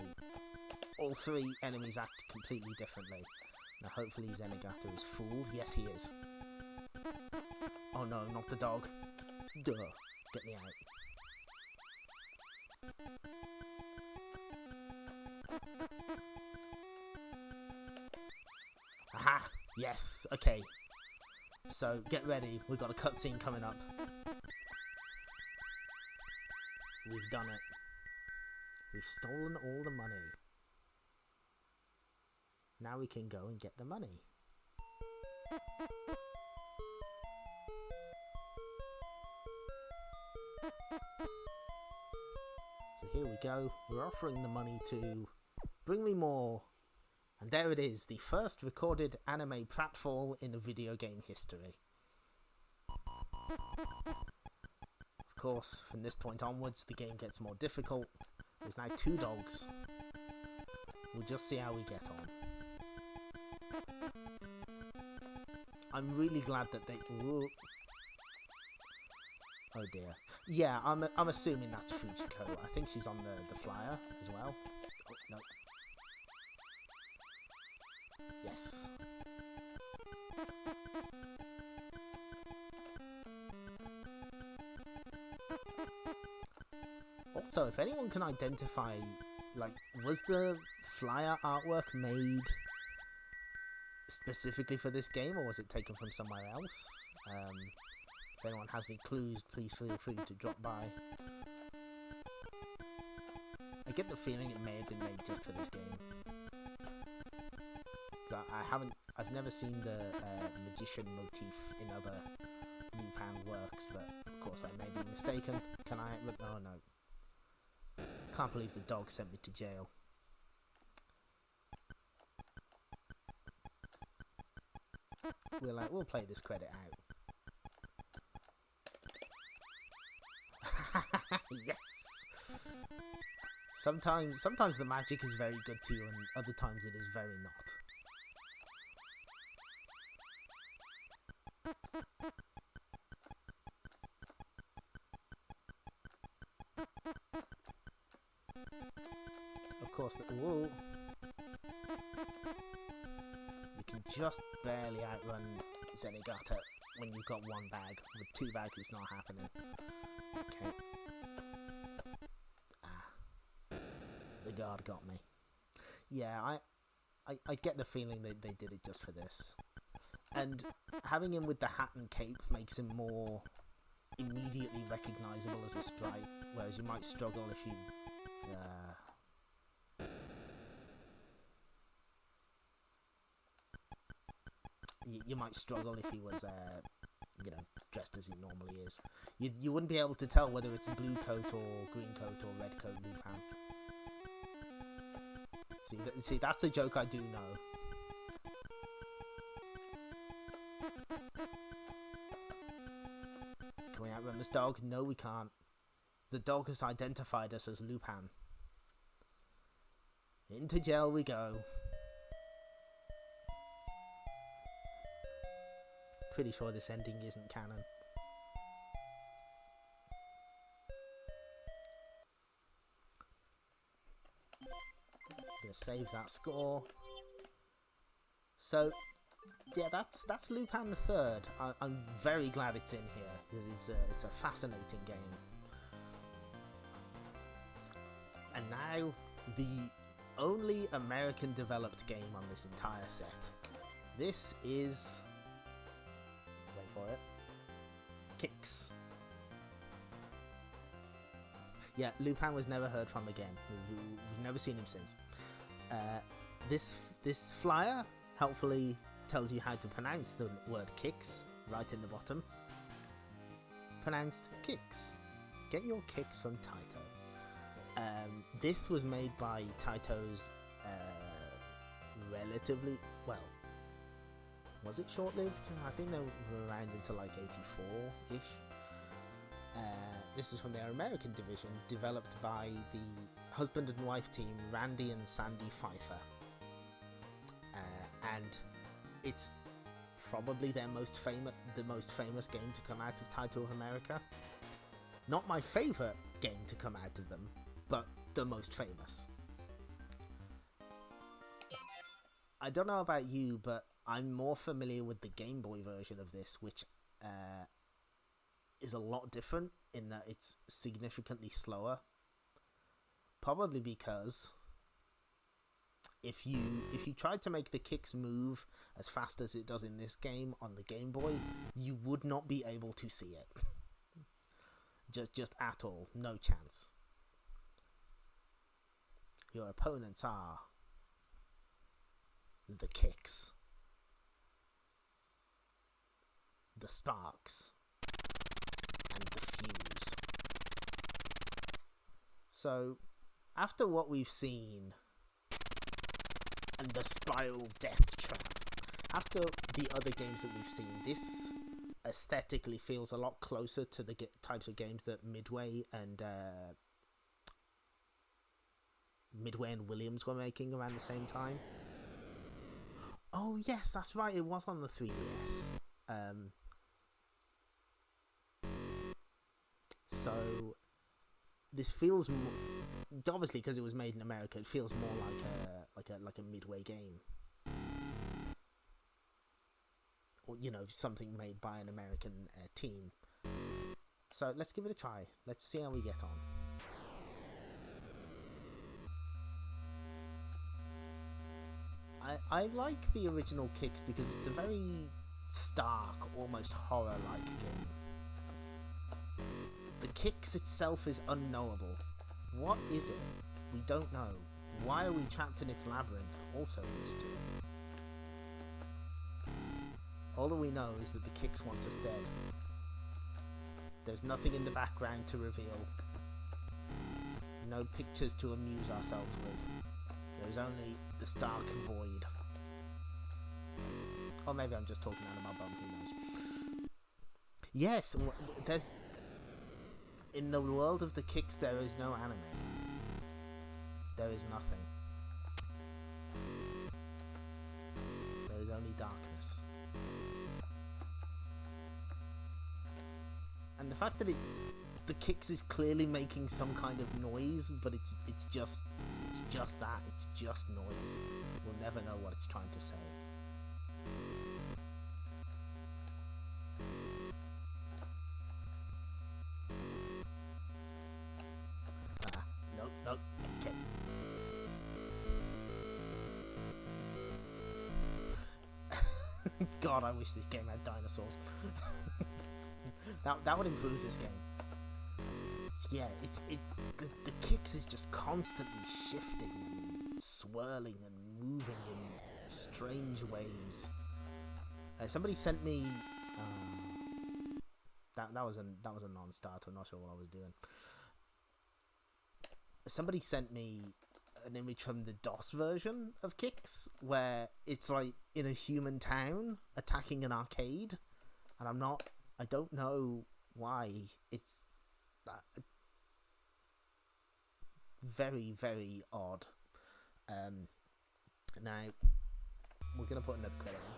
Speaker 1: all three enemies act completely differently. Now hopefully Zenigata is fooled. Yes, he is. Oh no, not the dog. Duh. Get me out. Aha! Yes, okay. So, get ready. We've got a cutscene coming up. We've done it. We've stolen all the money. Now we can go and get the money. So here we go. We're offering the money to Bring Me More. And there it is, the first recorded anime pratfall in video game history. Of course, from this point onwards, the game gets more difficult. There's now 2 dogs. We'll just see how we get on. I'm really glad that they... Ooh. Oh dear. Yeah, I'm assuming that's Fujiko. I think she's on the flyer as well. Oh, no. Yes. Also, if anyone can identify, like, was the flyer artwork made specifically for this game, or was it taken from somewhere else? If anyone has any clues, please feel free to drop by. I get the feeling it may have been made just for this game. I've never seen the magician motif in other Lupin works, but of course I may be mistaken. Can I? Oh no. Can't believe the dog sent me to jail. We'll play this credit out. Yes! Sometimes the magic is very good to you, and other times it is very not. Of course, whoa! You can just barely outrun Zenigata when you've got one bag. With two bags, it's not happening. Okay. The guard got me. Yeah, I get the feeling that they did it just for this. And having him with the hat and cape makes him more immediately recognizable as a sprite, whereas you might struggle if you... You might struggle if he was, dressed as he normally is. You wouldn't be able to tell whether it's a blue coat or green coat or red coat Lupin. See, that's a joke I do know. Can we outrun this dog? No, we can't. The dog has identified us as Lupin. Into jail we go. Pretty sure this ending isn't canon. Gonna save that score. So, yeah, that's Lupin the III. I'm very glad it's in here because it's a fascinating game. And now the only American-developed game on this entire set. This is... wait for it. Kicks. Yeah, Lupin was never heard from again. We've never seen him since. This flyer helpfully tells you how to pronounce the word kicks right in the bottom. Pronounced kicks. Get your kicks from Taito. This was made by Taito's relatively, well, was it short-lived? I think they were around until like 84-ish. This is from their American division, developed by the husband and wife team Randy and Sandy Pfeiffer. And it's probably the most famous game to come out of Taito of America. Not my favourite game to come out of them, but the most famous. I don't know about you, but I'm more familiar with the Game Boy version of this, which is a lot different in that it's significantly slower. Probably because if you tried to make the kicks move as fast as it does in this game on the Game Boy, you would not be able to see it. just at all. No chance. Your opponents are the Kicks, the Sparks, and the Fuse. So, after what we've seen, and the Spiral Death Trap, after the other games that we've seen, this aesthetically feels a lot closer to the types of games that Midway and Williams were making around the same time. Oh yes, that's right, it was on the 3DS. So this feels obviously because it was made in America, it feels more like a Midway game, or something made by an American team. So let's give it a try. Let's see how we get on. I like the original Kicks because it's a very stark, almost horror-like game. The Kicks itself is unknowable. What is it? We don't know. Why are we trapped in its labyrinth? Also a mystery. All that we know is that the Kix wants us dead. There's nothing in the background to reveal. No pictures to amuse ourselves with. There's only the stark void. Or maybe I'm just talking out of my bum, who knows. Yes, there's... In the world of the Kix, there is no anime. There is nothing. There is only darkness. And the fact that the Kix is clearly making some kind of noise, but it's just that. It's just noise. We'll never know what it's trying to say. Nope. Okay. God, I wish this game had dinosaurs. That would improve this game. So yeah, the Kix is just constantly shifting and swirling and moving in strange ways. Somebody sent me that was a non-starter. I'm not sure what I was doing. Somebody sent me an image from the DOS version of Kix, where it's like in a human town attacking an arcade, and I don't know why. It's very, very odd. Now we're gonna put another credit in.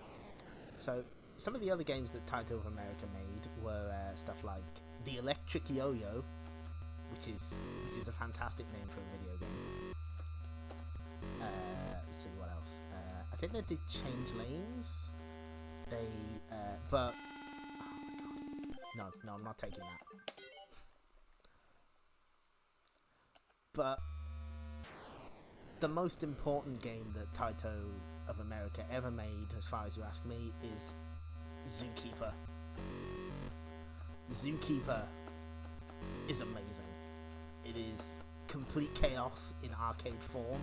Speaker 1: So some of the other games that Taito of America made were stuff like the Electric Yo-Yo, which is a fantastic name for a video game. Let's see what else. I think they did Change Lanes. But oh my god, no, I'm not taking that. But the most important game that Taito of America ever made, as far as you ask me, is Zookeeper. Zookeeper is amazing. It is complete chaos in arcade form,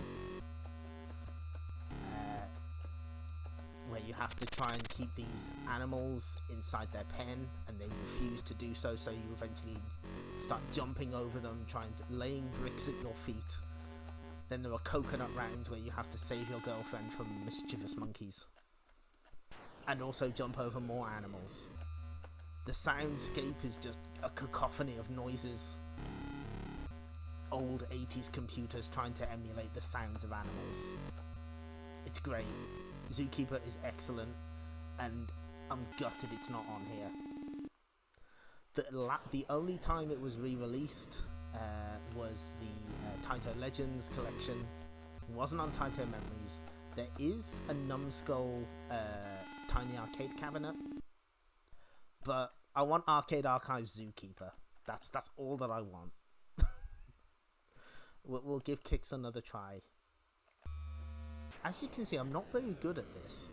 Speaker 1: where you have to try and keep these animals inside their pen, and they refuse to do so, so you eventually start jumping over them, laying bricks at your feet. Then there are coconut rounds where you have to save your girlfriend from mischievous monkeys, and also jump over more animals. The soundscape is just a cacophony of noises. Old 80s computers trying to emulate the sounds of animals. It's great. Zookeeper is excellent, and I'm gutted it's not on here. The only time it was re-released was the Taito Legends collection. It wasn't on Taito Memories. There is a Numbskull tiny arcade cabinet, but I want Arcade Archives Zookeeper. That's all that I want. We'll give Kix another try. As you can see, I'm not very good at this.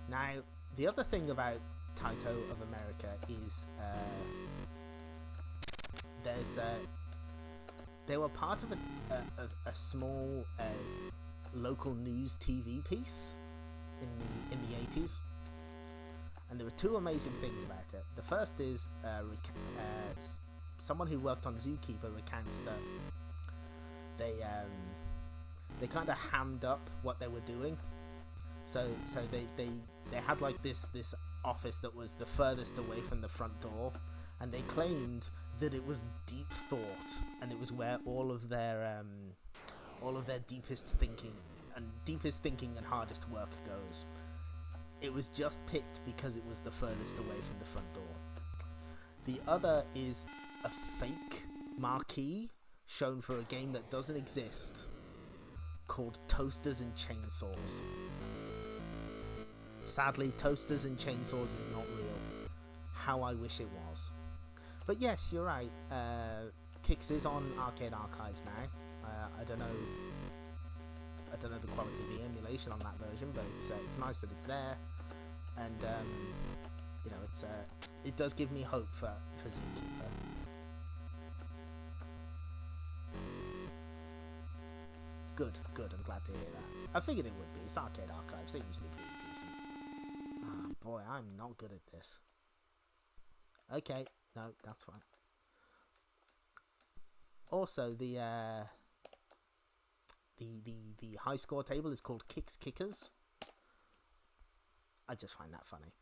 Speaker 1: Now, the other thing about Taito of America is they were part of a small local news TV piece in the 80s, and there were two amazing things about it. The first is someone who worked on Zookeeper recounts that they kind of hammed up what they were doing. So they had like this office that was the furthest away from the front door, and they claimed that it was deep thought, and it was where all of their deepest thinking and hardest work goes. It was just picked because it was the furthest away from the front door. The other is a fake marquee shown for a game that doesn't exist, called Toasters and Chainsaws. Sadly, Toasters and Chainsaws is not real. How I wish it was. But yes, you're right. Kix is on Arcade Archives now. I don't know the quality of the emulation on that version, but it's nice that it's there, and it does give me hope for Zookeeper. Good, good. I'm glad to hear that. I figured it would be. It's Arcade Archives. They're usually pretty decent. Oh, boy, I'm not good at this. Okay, no, that's fine. Also, the high score table is called Kicks Kickers. I just find that funny.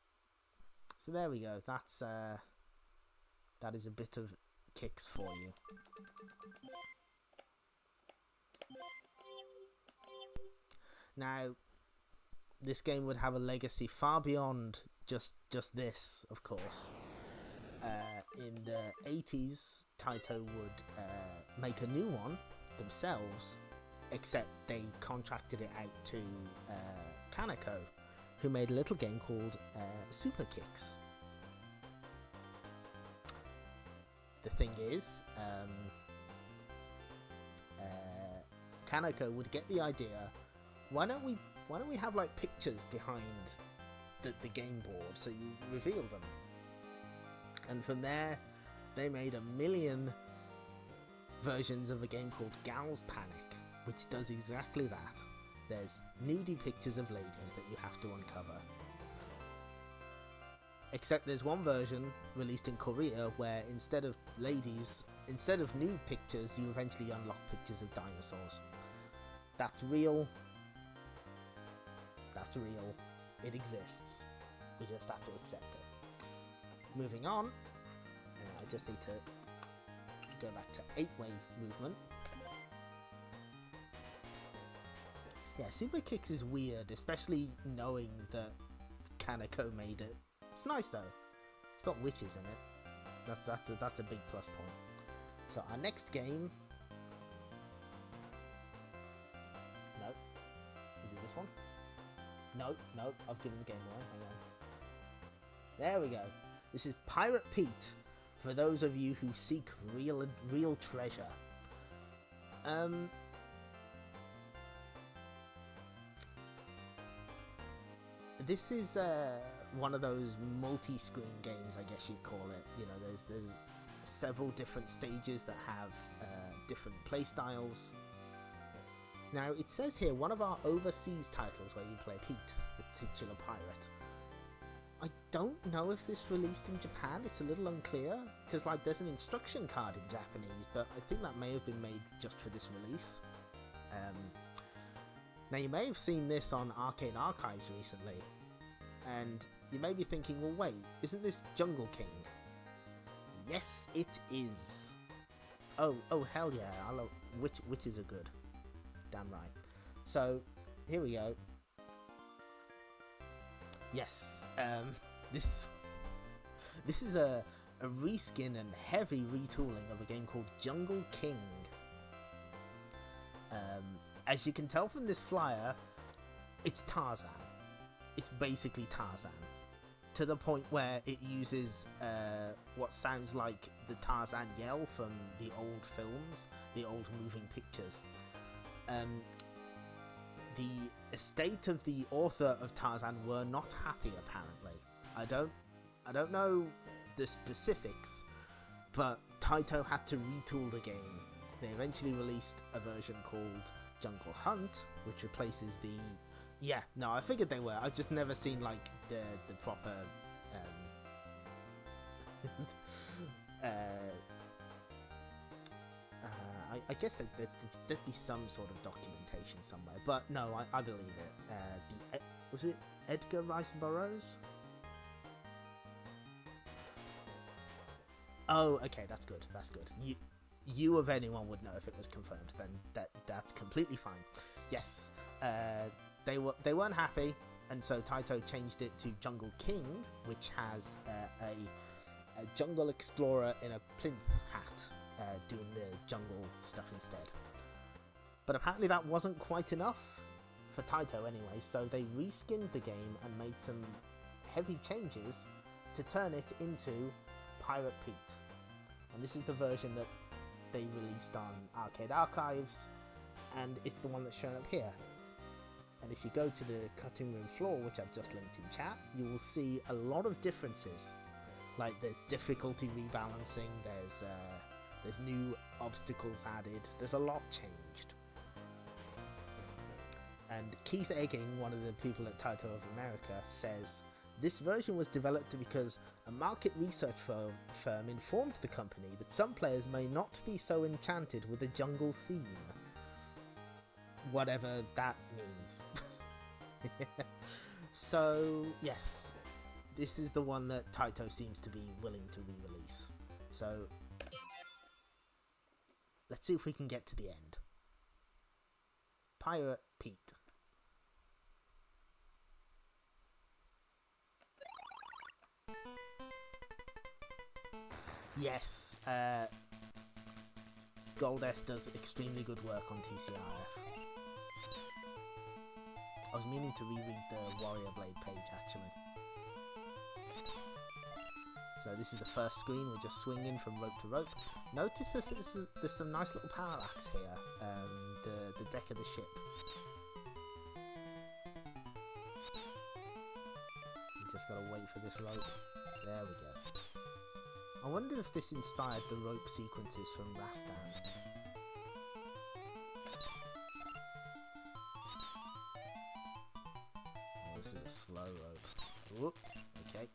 Speaker 1: So there we go. That's that is a bit of kicks for you. Now, this game would have a legacy far beyond just this, of course. In the 80s, Taito would make a new one themselves, except they contracted it out to Kaneko, who made a little game called Super Kicks. The thing is, Kaneko would get the idea, why don't we have like pictures behind the game board so you reveal them? And from there, they made a million versions of a game called Gal's Panic, which does exactly that. There's nudie pictures of ladies that you have to uncover. Except there's one version released in Korea where instead of nude pictures, you eventually unlock pictures of dinosaurs. That's real. That's real. It exists. We just have to accept it. Moving on, I just need to go back to 8-way movement. Yeah, Super Kicks is weird, especially knowing that Kaneko made it. It's nice though. It's got witches in it. That's a big plus point. So our next game. No. Is it this one? No, I've given the game away. Hang on. There we go. This is Pirate Pete, for those of you who seek real treasure. This is one of those multi-screen games, I guess you'd call it. You know, there's several different stages that have different play styles. Now, it says here, one of our overseas titles where you play Pete, the titular pirate. I don't know if this released in Japan. It's a little unclear, because like there's an instruction card in Japanese, but I think that may have been made just for this release. Now you may have seen this on Arcade Archives recently, and you may be thinking, well wait, isn't this Jungle King? Yes, it is. Oh hell yeah, I love witches are good. Damn right. So here we go. Yes, this is a reskin and heavy retooling of a game called Jungle King. As you can tell from this flyer, it's Tarzan. It's basically Tarzan, to the point where it uses what sounds like the Tarzan yell from the old films, the old moving pictures. The estate of the author of Tarzan were not happy, apparently. I don't know the specifics, but Taito had to retool the game. They eventually released a version called Jungle Hunt, which replaces the... Yeah, no, I figured they were. I've just never seen, like, the proper... I guess there'd be some sort of documentation somewhere, but no, I believe it. Was it Edgar Rice Burroughs? Oh, okay, that's good. That's good. You of anyone would know if it was confirmed. Then that's completely fine. Yes, they weren't happy, and so Taito changed it to Jungle King, which has a jungle explorer in a plinth hat. Doing the jungle stuff instead. But apparently that wasn't quite enough for Taito anyway, so they reskinned the game and made some heavy changes to turn it into Pirate Pete. And this is the version that they released on Arcade Archives, and it's the one that's shown up here. And if you go to the cutting room floor, which I've just linked in chat, you will see a lot of differences. Like there's difficulty rebalancing, there's new obstacles added, there's a lot changed. And Keith Egging, one of the people at Taito of America, says, this version was developed because a market research firm informed the company that some players may not be so enchanted with a jungle theme. Whatever that means. So, yes, this is the one that Taito seems to be willing to re-release. So, let's see if we can get to the end. Pirate Pete. Yes, Gold-S does extremely good work on TCRF. I was meaning to reread the Warrior Blade page, actually. So this is the first screen, we're just swinging from rope to rope. Notice there's some nice little parallax here, the deck of the ship. You just gotta wait for this rope. There we go. I wonder if this inspired the rope sequences from Rastan. Oh, this is a slow rope. Whoop, okay.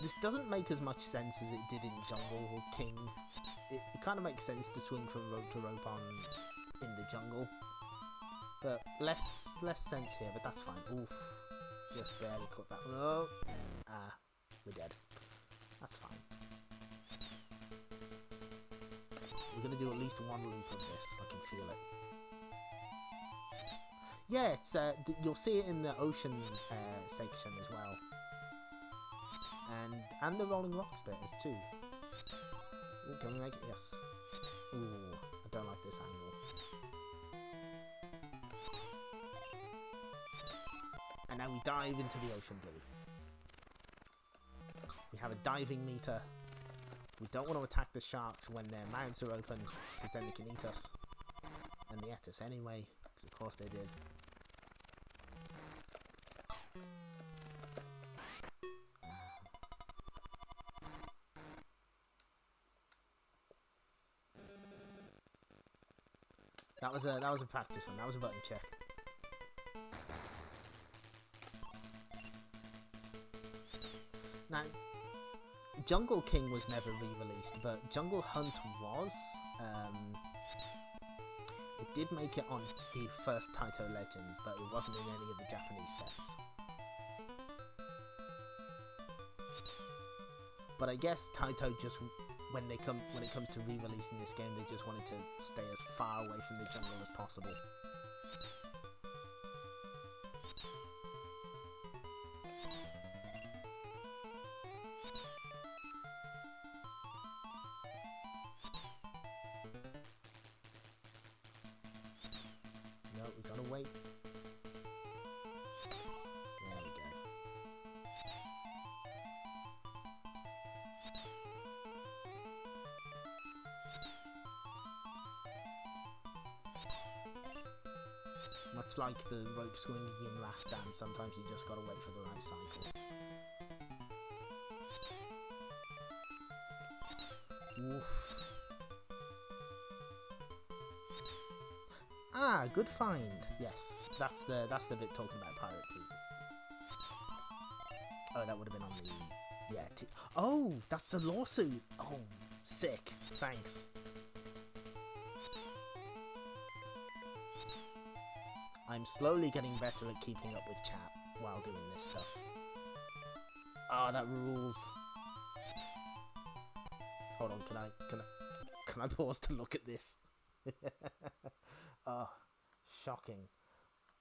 Speaker 1: This doesn't make as much sense as it did in Jungle or King. It kind of makes sense to swing from rope to rope on in the jungle. But less sense here, but that's fine. Oof. Just barely cut that one. Oh. Ah, we're dead. That's fine. We're going to do at least one loop of this. I can feel it. Yeah, it's you'll see it in the ocean section as well. And the Rolling Rocks bit is too. Ooh, can we make it? Yes. Ooh, I don't like this angle. And now we dive into the ocean blue. We have a diving meter. We don't want to attack the sharks when their mouths are open, because then they can eat us. And they ate us anyway, because of course they did. That was a practice one. That was a button check. Now, Jungle King was never re-released, but Jungle Hunt was. It did make it on the first Taito Legends, but it wasn't in any of the Japanese sets. But I guess Taito just, when it comes to re-releasing this game, they just wanted to stay as far away from the jungle as possible. No, we gotta wait. There we go. Much like the rope swinging in Last Dance, sometimes you just gotta wait for the right cycle. Oof. Ah, good find. Yes, that's the bit talking about Pirate Pete. Oh, that would have been on the oh, that's the lawsuit. Oh, sick. Thanks. I'm slowly getting better at keeping up with chat while doing this stuff. Ah, that rules. Hold on, can I pause to look at this? Oh, shocking.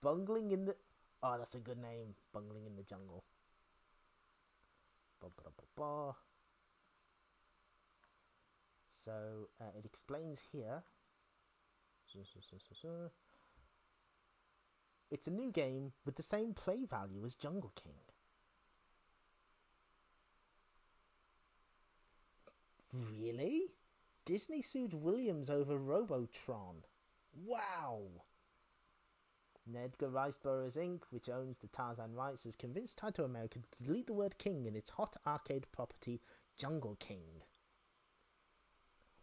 Speaker 1: Bungling in the... Oh, that's a good name. Bungling in the Jungle. Ba, ba, ba, ba. So, it explains here. It's a new game with the same play value as Jungle King. Really? Disney sued Williams over Robotron. Wow! Nedgar Rice Burroughs Inc., which owns the Tarzan rights, has convinced Taito America to delete the word king in its hot arcade property, Jungle King.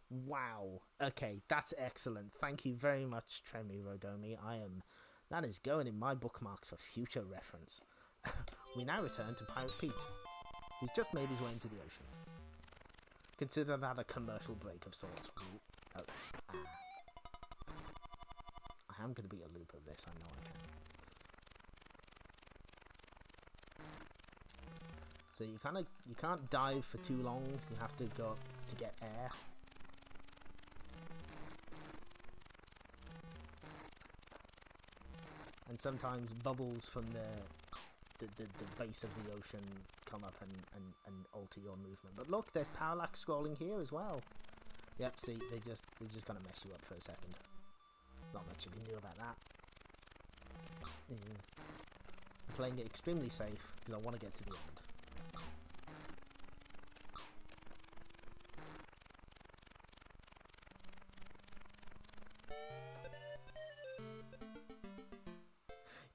Speaker 1: Wow. Okay, that's excellent. Thank you very much, Tremi Rodomi. That is going in my bookmarks for future reference. We now return to Pirate Pete, who's just made his way into the ocean. Consider that a commercial break of sorts. Oh, I am going to be a loop of this, I know I can. So you can't dive for too long, you have to go up to get air. And sometimes bubbles from the base of the ocean come up and alter your movement. But look, there's parallax scrolling here as well. Yep, see, they're just gonna mess you up for a second. Not much you can do about that. I'm playing it extremely safe because I want to get to the end.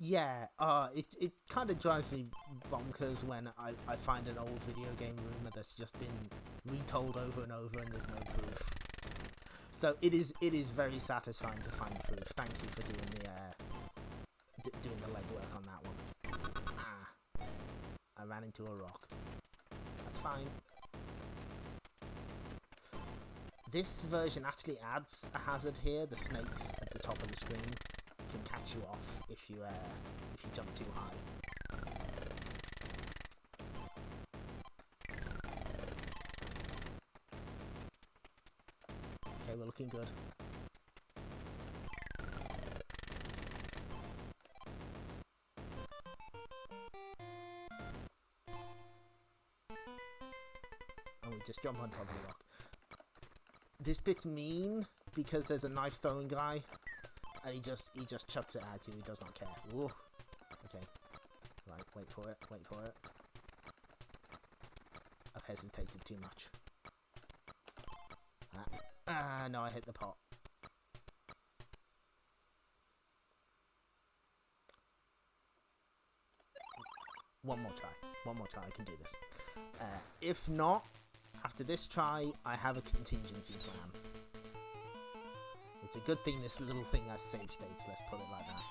Speaker 1: Yeah, it kind of drives me bonkers when I find an old video game rumor that's just been retold over and over and there's no proof. So it is very satisfying to find proof. Thank you for doing the legwork on that one. I ran into a rock. That's fine. This version actually adds a hazard here. The snakes at the top of the screen can catch you off if you jump too high. Okay, we're looking good. And we just jump on top of the rock. This bit's mean because there's a knife throwing guy. And he just chucks it at you, he does not care. Ooh. Okay. Right, wait for it. I've hesitated too much. No, I hit the pot. One more try, I can do this. If not, after this try, I have a contingency plan. It's a good thing this little thing has save states, let's put it like that.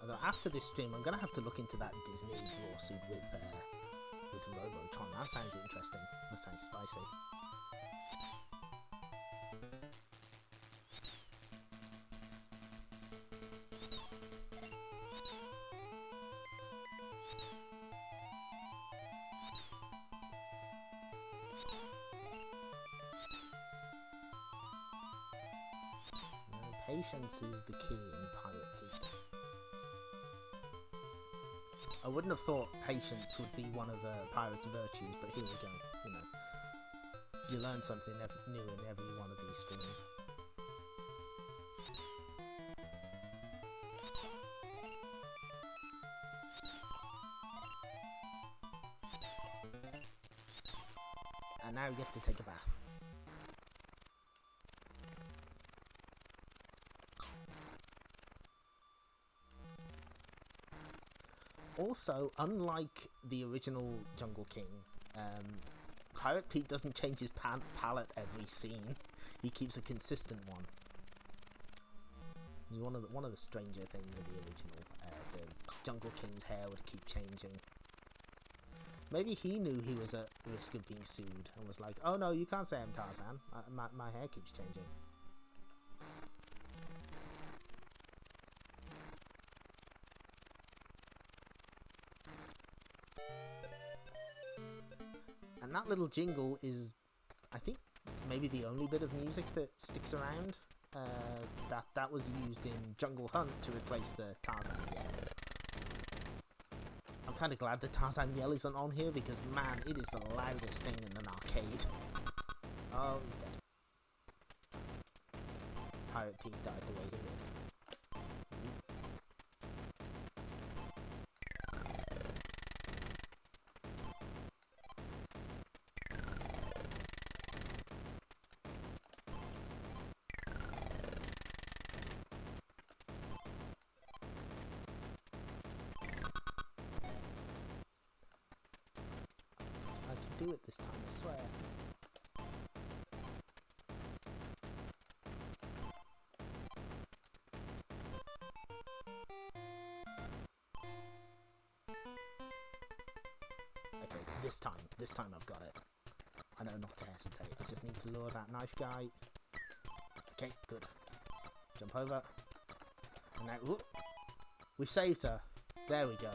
Speaker 1: Although after this stream, I'm going to have to look into that Disney lawsuit with Robotron. That sounds interesting. That sounds spicy. Patience is the key in Pirate Pete. I wouldn't have thought patience would be one of a pirate's virtues, but here we go. You know, you learn something new in every one of these streams. And now he gets to take a bath. Also, unlike the original Jungle King, Pirate Pete doesn't change his palette every scene. He keeps a consistent one. It's one of the stranger things of the original. The Jungle King's hair would keep changing. Maybe he knew he was at risk of being sued and was like, "Oh no, you can't say I'm Tarzan. My hair keeps changing." And that little jingle is, I think, maybe the only bit of music that sticks around. That was used in Jungle Hunt to replace the Tarzan yell. I'm kind of glad the Tarzan yell isn't on here because, man, it is the loudest thing in an arcade. Oh, he's dead. Pirate Pete died the way he lived. do it this time, I swear. Okay, this time I've got it. I know not to hesitate. I just need to lure that knife guy. Okay, good. Jump over. And now, whoop, we saved her. There we go.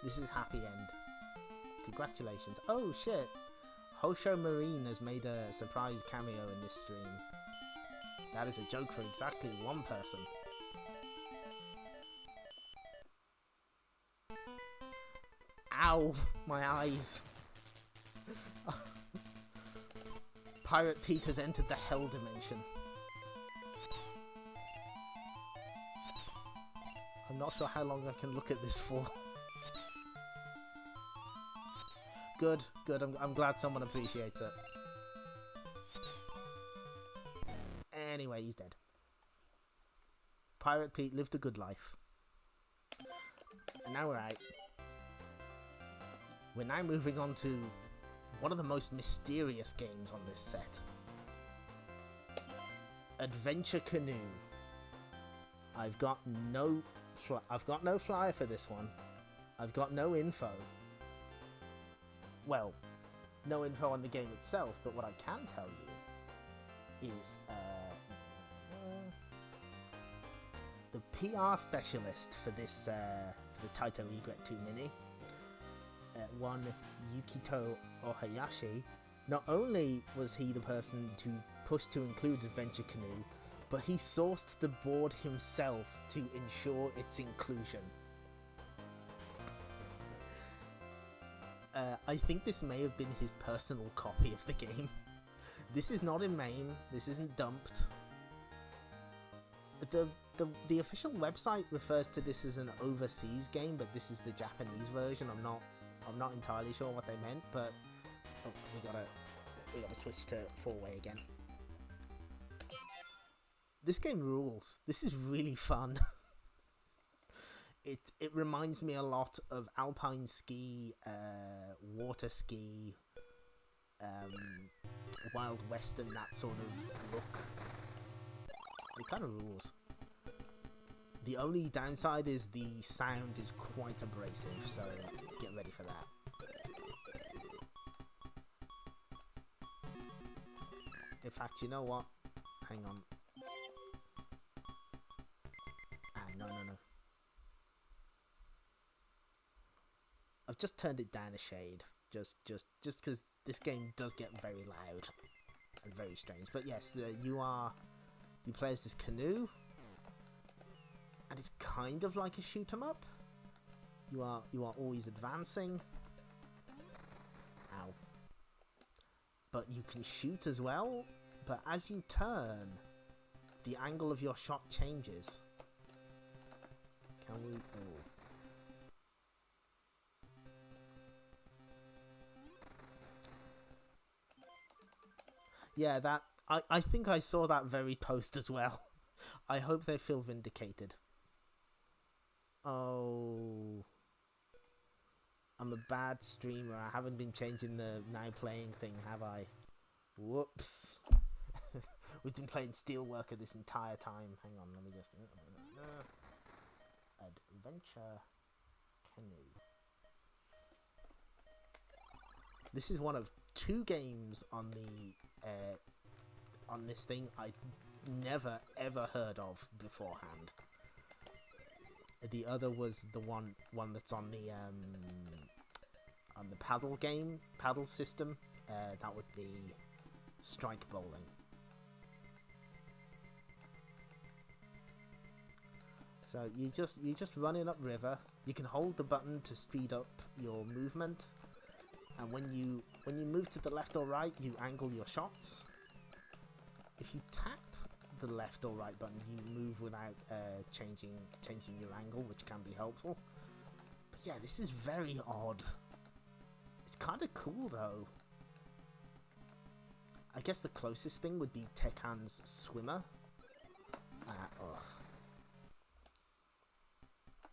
Speaker 1: This is happy end. Congratulations. Oh shit. Hosho Marine has made a surprise cameo in this stream. That is a joke for exactly one person. Ow! My eyes. Pirate Pete has entered the hell dimension. I'm not sure how long I can look at this for. Good, good. I'm glad someone appreciates it. Anyway, he's dead. Pirate Pete lived a good life. And now we're out. We're now moving on to one of the most mysterious games on this set. Adventure Canoe. I've got no flyer for this one. I've got no info. Well, no info on the game itself, but what I can tell you is the PR specialist for this, for the Taito Egret II Mini, one Yukito Ohayashi. Not only was he the person to push to include Adventure Canoe, but he sourced the board himself to ensure its inclusion. I think this may have been his personal copy of the game. This is not in MAME, this isn't dumped. The official website refers to this as an overseas game, but this is the Japanese version. I'm not entirely sure what they meant, but oh, we gotta switch to 4-way again. This game rules. This is really fun. It reminds me a lot of alpine ski, water ski, Wild Western, that sort of look. It kind of rules. The only downside is the sound is quite abrasive, so get ready for that. In fact, you know what? Hang on. No. I've just turned it down a shade, just because this game does get very loud and very strange. But yes, you play as this canoe, and it's kind of like a shoot 'em up. You are always advancing. Ow. But you can shoot as well. But as you turn, the angle of your shot changes. Can we? Oh. Yeah, that I think I saw that very post as well. I hope they feel vindicated. Oh, I'm a bad streamer. I haven't been changing the now playing thing, have I? Whoops. We've been playing Steelworker this entire time. Hang on, let me just... Adventure Canoe. This is one of 2 games on the on this thing I never ever heard of beforehand. The other was the one that's on the paddle system. That would be Strike Bowling. So you just running up river. You can hold the button to speed up your movement, and when you move to the left or right, you angle your shots. If you tap the left or right button, you move without changing your angle, which can be helpful. But yeah, this is very odd. It's kind of cool though. I guess the closest thing would be Tekken's Swimmer.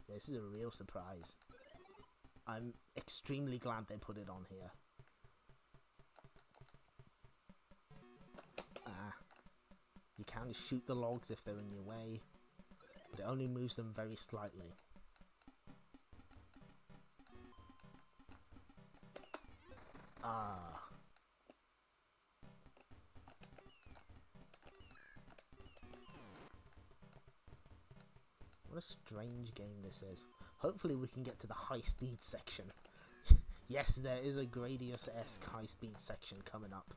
Speaker 1: This is a real surprise. I'm extremely glad they put it on here. can shoot the logs if they're in your way, but it only moves them very slightly. Ah. What a strange game this is. Hopefully we can get to the high-speed section. Yes, there is a Gradius-esque high-speed section coming up.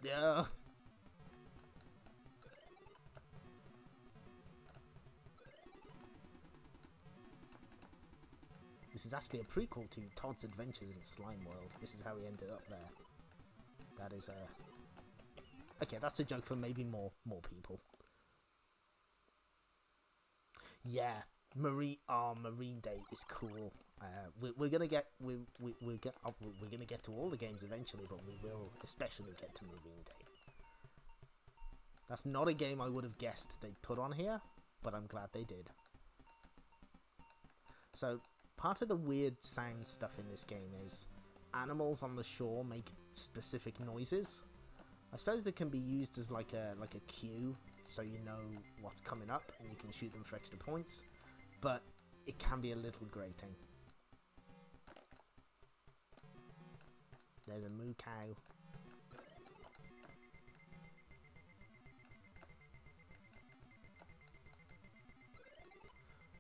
Speaker 1: Yeah. This is actually a prequel to Todd's Adventures in Slime World. This is how he ended up there. That is okay, that's a joke for maybe more people. Yeah, Marine Day is cool. We're gonna get to all the games eventually, but we will especially get to Marine Day. That's not a game I would have guessed they'd put on here, but I'm glad they did. So part of the weird sound stuff in this game is animals on the shore make specific noises. I suppose they can be used as like a cue, so you know what's coming up and you can shoot them for extra points, but it can be a little grating. There's a moo cow.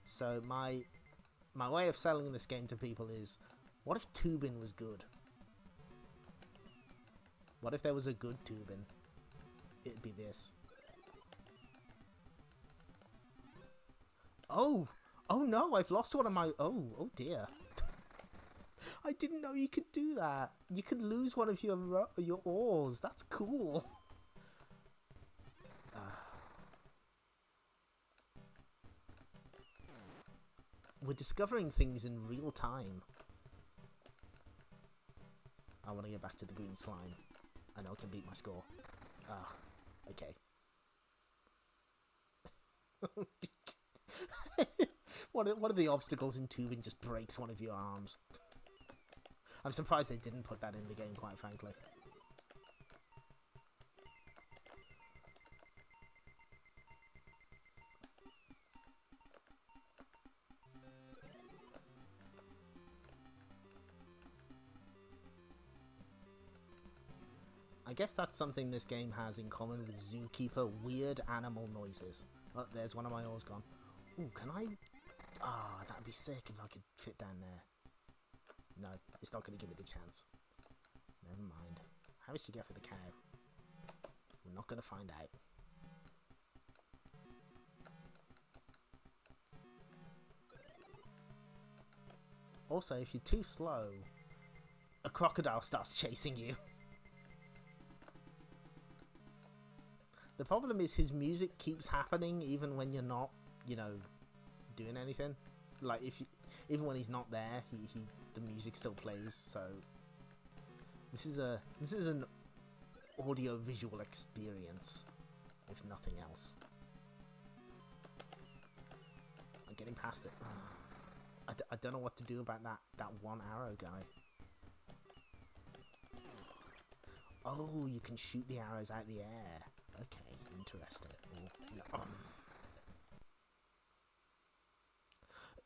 Speaker 1: So my way of selling this game to people is, what if tubing was good? What if there was a good tubing? It'd be this. Oh! Oh no, I've lost one of my... Oh dear. I didn't know you could do that. You could lose one of your oars. That's cool. We're discovering things in real time. I want to get back to the green slime. I know I can beat my score. Ah, okay. One of the obstacles in tubing just breaks one of your arms. I'm surprised they didn't put that in the game, quite frankly. I guess that's something this game has in common with Zookeeper, weird animal noises. Oh, there's one of my oars gone. Ooh, can I... Ah, that'd be sick if I could fit down there. No, it's not going to give it a chance. Never mind. How did she get for the cow? We're not going to find out. Also, if you're too slow, a crocodile starts chasing you. The problem is his music keeps happening even when you're not, you know, doing anything. Like even when he's not there, the music still plays. So this is an audio visual experience, if nothing else. I'm getting past it. I don't know what to do about that one arrow guy. Oh, you can shoot the arrows out the air. Okay, interesting.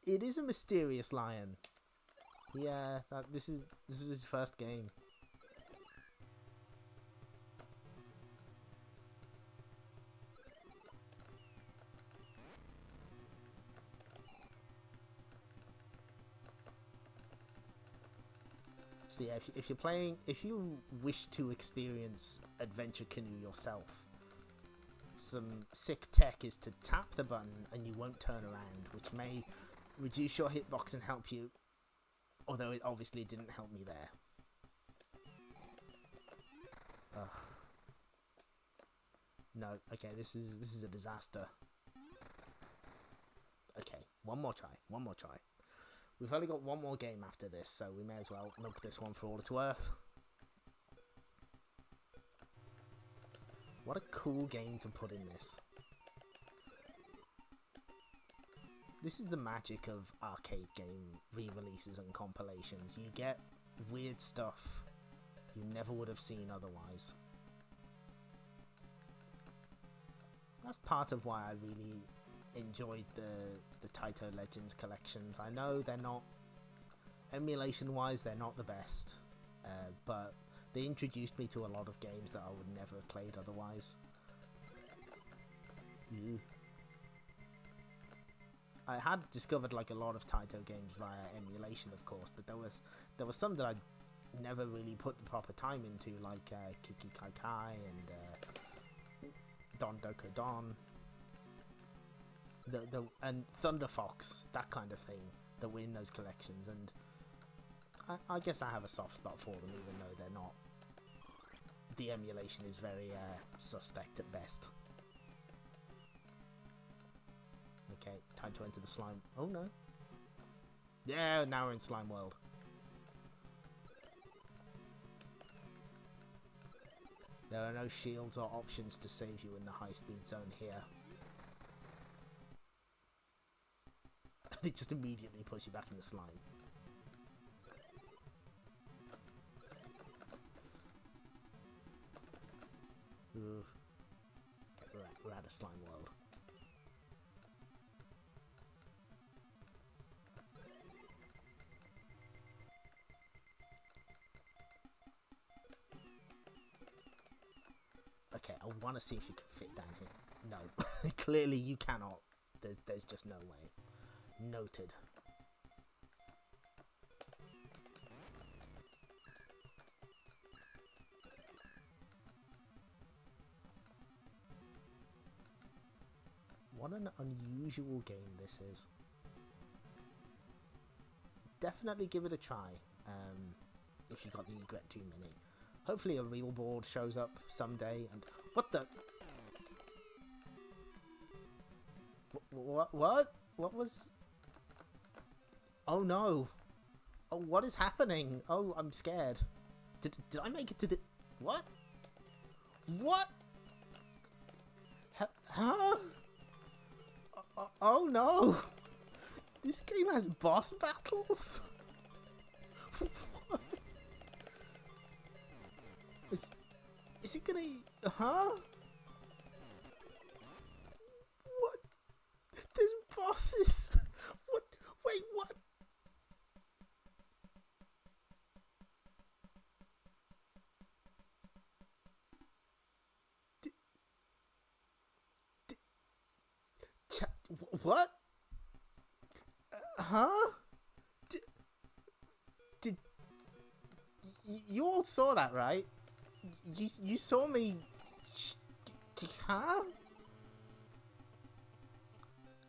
Speaker 1: It is a mysterious lion. Yeah, this is his first game. So yeah, if you wish to experience Adventure Canoe yourself, some sick tech is to tap the button and you won't turn around, which may reduce your hitbox and help you, although it obviously didn't help me there. Ugh. No, okay, this is a disaster. Okay, one more try. We've only got one more game after this, so we may as well milk this one for all it's worth. What a cool game to put in this. This is the magic of arcade game re-releases and compilations. You get weird stuff you never would have seen otherwise. That's part of why I really enjoyed the Taito Legends collections. I know they're not, emulation-wise, they're not the best, but they introduced me to a lot of games that I would never have played otherwise. Ew. I had discovered like a lot of Taito games via emulation, of course, but there was some that I never really put the proper time into, like Kiki Kai Kai and Don Doko Don, and Thunder Fox, that kind of thing, that were in those collections, and I guess I have a soft spot for them, even though they're not. The emulation is very suspect at best. Okay, time to enter the slime. Oh no. Yeah, now we're in Slime World. There are no shields or options to save you in the high-speed zone here. It just immediately puts you back in the slime. Ooh. Okay, we're out of Slime World. Okay, I want to see if you can fit down here. No, clearly you cannot. There's just no way. Noted. What an unusual game this is. Definitely give it a try, if you got the Egret II Mini. Hopefully a real board shows up someday, and... What the... What? What was... Oh no! Oh, what is happening? Oh, I'm scared. Did I make it to the... What? What? Huh? Oh no! This game has boss battles? What? Is it gonna... Huh? What? There's bosses! What? Wait, what? What? Huh? Did you all saw that, right? You saw me. Huh?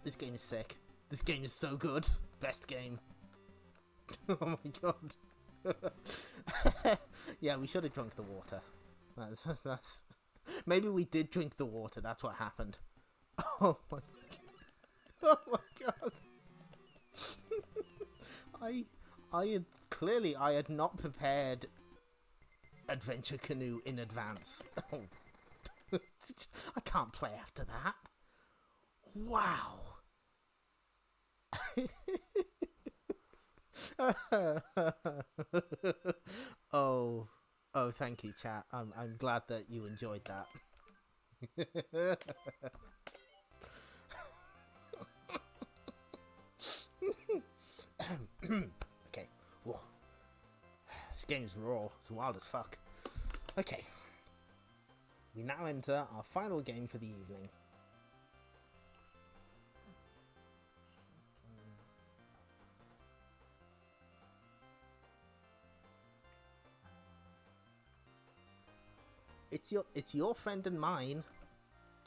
Speaker 1: This game is sick. This game is so good. Best game. Oh my god. Yeah, we should have drunk the water. That's maybe we did drink the water. That's what happened. Oh my god. Oh my god. I had not prepared Adventure Canoe in advance. I can't play after that. Wow. Oh, thank you, chat. I'm glad that you enjoyed that. Okay. Whoa. This game's raw. It's wild as fuck. Okay. We now enter our final game for the evening. It's your friend and mine,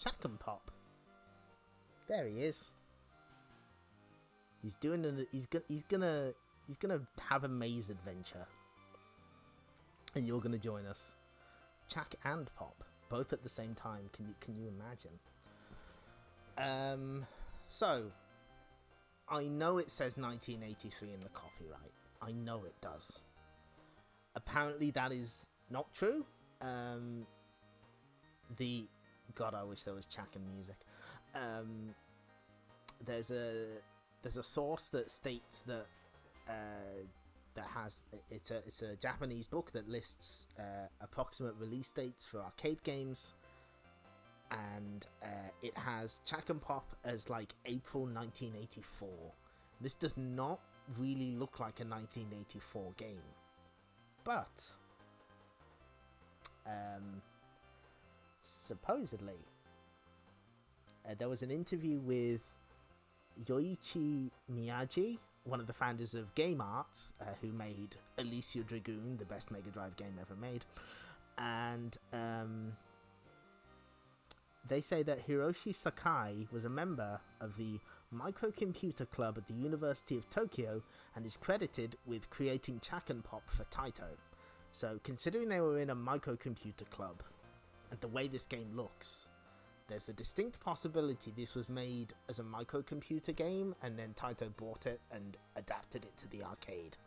Speaker 1: Chack'n Pop. There he is. He's doing he's gonna have a maze adventure, and you're gonna join us. Chack and Pop, both at the same time. Can you imagine? So I know it says 1983 in the copyright. I know it does. Apparently that is not true. God, I wish there was Chack'n music. There's a source that states that that has it's a Japanese book that lists approximate release dates for arcade games, and it has Chack'n Pop as like April 1984. This does not really look like a 1984 game, but supposedly there was an interview with Yoichi Miyagi, one of the founders of Game Arts, who made Elysia Dragoon, the best Mega Drive game ever made, and they say that Hiroshi Sakai was a member of the Microcomputer Club at the University of Tokyo and is credited with creating Chack'n Pop for Taito. So, considering they were in a microcomputer club, and the way this game looks, there's a distinct possibility this was made as a microcomputer game, and then Taito bought it and adapted it to the arcade.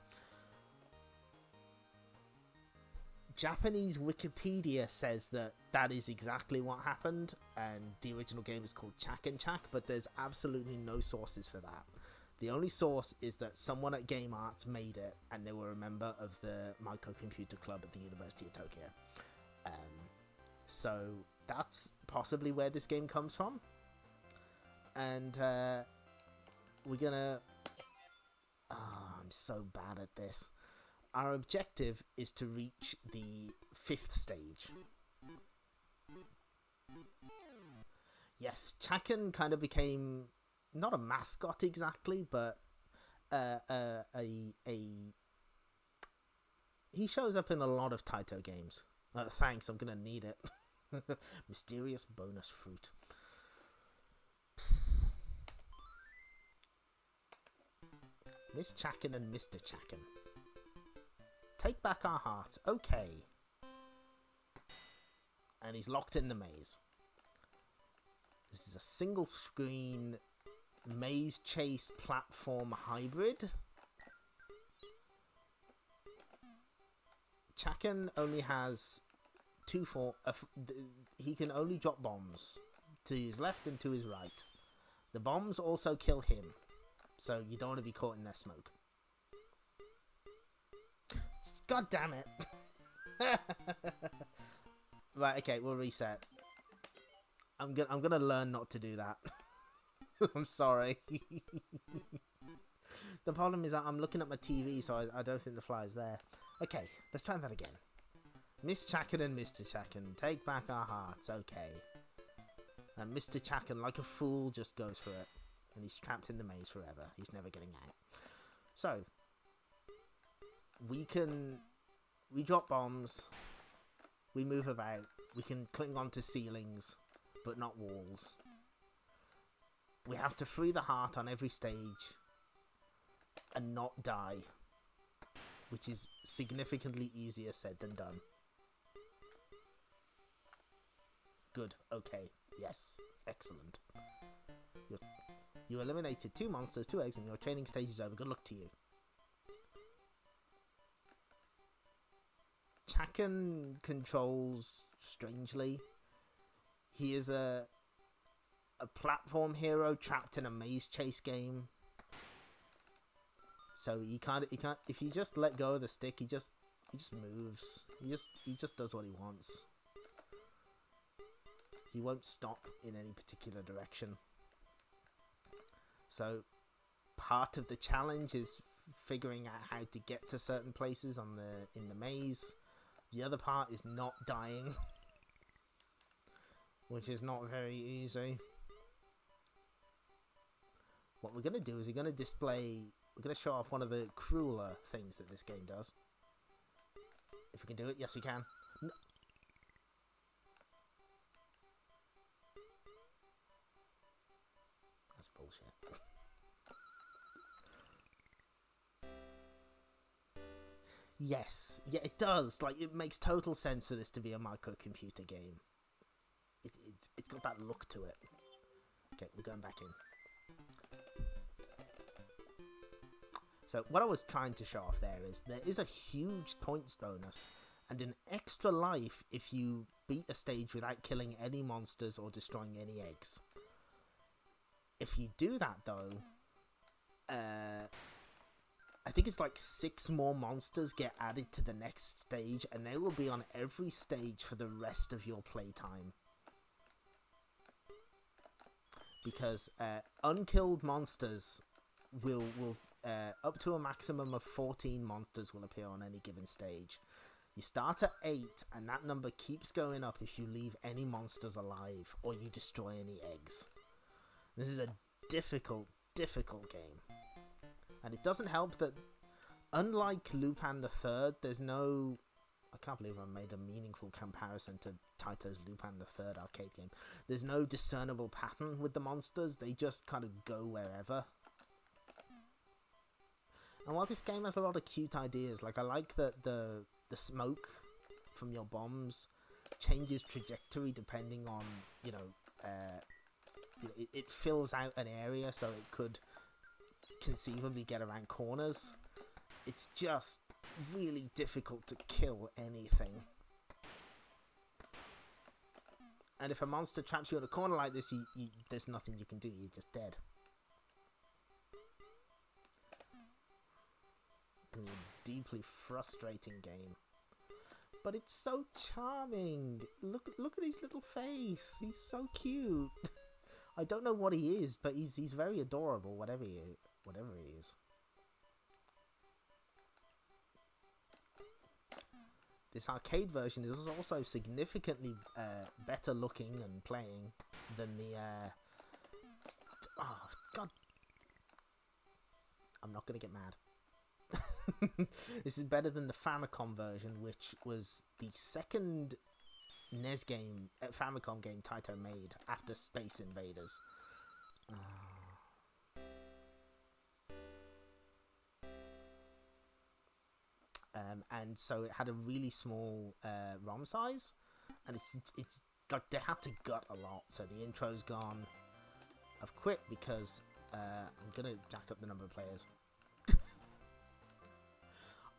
Speaker 1: Japanese Wikipedia says that that is exactly what happened, and the original game is called Chack'n Chack, but there's absolutely no sources for that. The only source is that someone at Game Arts made it, and they were a member of the Microcomputer Club at the University of Tokyo. So that's possibly where this game comes from. And we're gonna... Oh, I'm so bad at this. Our objective is to reach the 5th stage. Yes, Chack'n kind of became not a mascot exactly, but he shows up in a lot of Taito games. Thanks, I'm gonna need it. Mysterious bonus fruit. Miss Chack'n and Mr. Chack'n. Take back our hearts. Okay. And he's locked in the maze. This is a single screen maze chase platform hybrid. Chack'n only has he can only drop bombs to his left and to his right. The bombs also kill him, so you don't want to be caught in their smoke. God damn it. Right, okay, we'll reset. I'm gonna learn not to do that. I'm sorry. The problem is that I'm looking at my TV, so I don't think the flyer's there. Okay, let's try that again. Miss Chack'n and Mr. Chack'n, take back our hearts, okay. And Mr. Chack'n, like a fool, just goes for it. And he's trapped in the maze forever. He's never getting out. So, we drop bombs, we move about, we can cling onto ceilings, but not walls. We have to free the heart on every stage, and not die, which is significantly easier said than done. Good, okay, yes, excellent. You eliminated 2 monsters, 2 eggs, and your training stage is over. Good luck to you. Chack'n controls strangely. He is a platform hero trapped in a maze chase game. So he can't. If you just let go of the stick, he just moves. He just does what he wants. He won't stop in any particular direction. So part of the challenge is figuring out how to get to certain places in the maze. The other part is not dying, which is not very easy. What we're going to do is we're going to show off one of the crueler things that this game does. If we can do it, yes we can. No. That's bullshit. Yes, yeah, it does. Like, it makes total sense for this to be a microcomputer game. It's got that look to it. Okay, we're going back in. So what I was trying to show off there is a huge points bonus and an extra life if you beat a stage without killing any monsters or destroying any eggs. If you do that though, I I think it's like 6 more monsters get added to the next stage, and they will be on every stage for the rest of your playtime. Because unkilled monsters will up to a maximum of 14 monsters will appear on any given stage. You start at 8, and that number keeps going up if you leave any monsters alive or you destroy any eggs. This is a difficult game. And it doesn't help that, unlike Lupin the III, there's no... I can't believe I made a meaningful comparison to Taito's Lupin the III arcade game. There's no discernible pattern with the monsters. They just kind of go wherever. And while this game has a lot of cute ideas, like I like that the smoke from your bombs changes trajectory depending on, it fills out an area, so it could conceivably get around corners. It's just really difficult to kill anything. And if a monster traps you in a corner like this, there's nothing you can do. You're just dead. It's a deeply frustrating game. But it's so charming. Look at his little face. He's so cute. I don't know what he is, but he's very adorable, whatever he is. This arcade version is also significantly better looking and playing than the... Oh, God. I'm not going to get mad. This is better than the Famicom version, which was the second NES game, Famicom game Taito made after Space Invaders. And so it had a really small ROM size, and it's like they had to gut a lot. So the intro's gone. I've quit because I'm gonna jack up the number of players.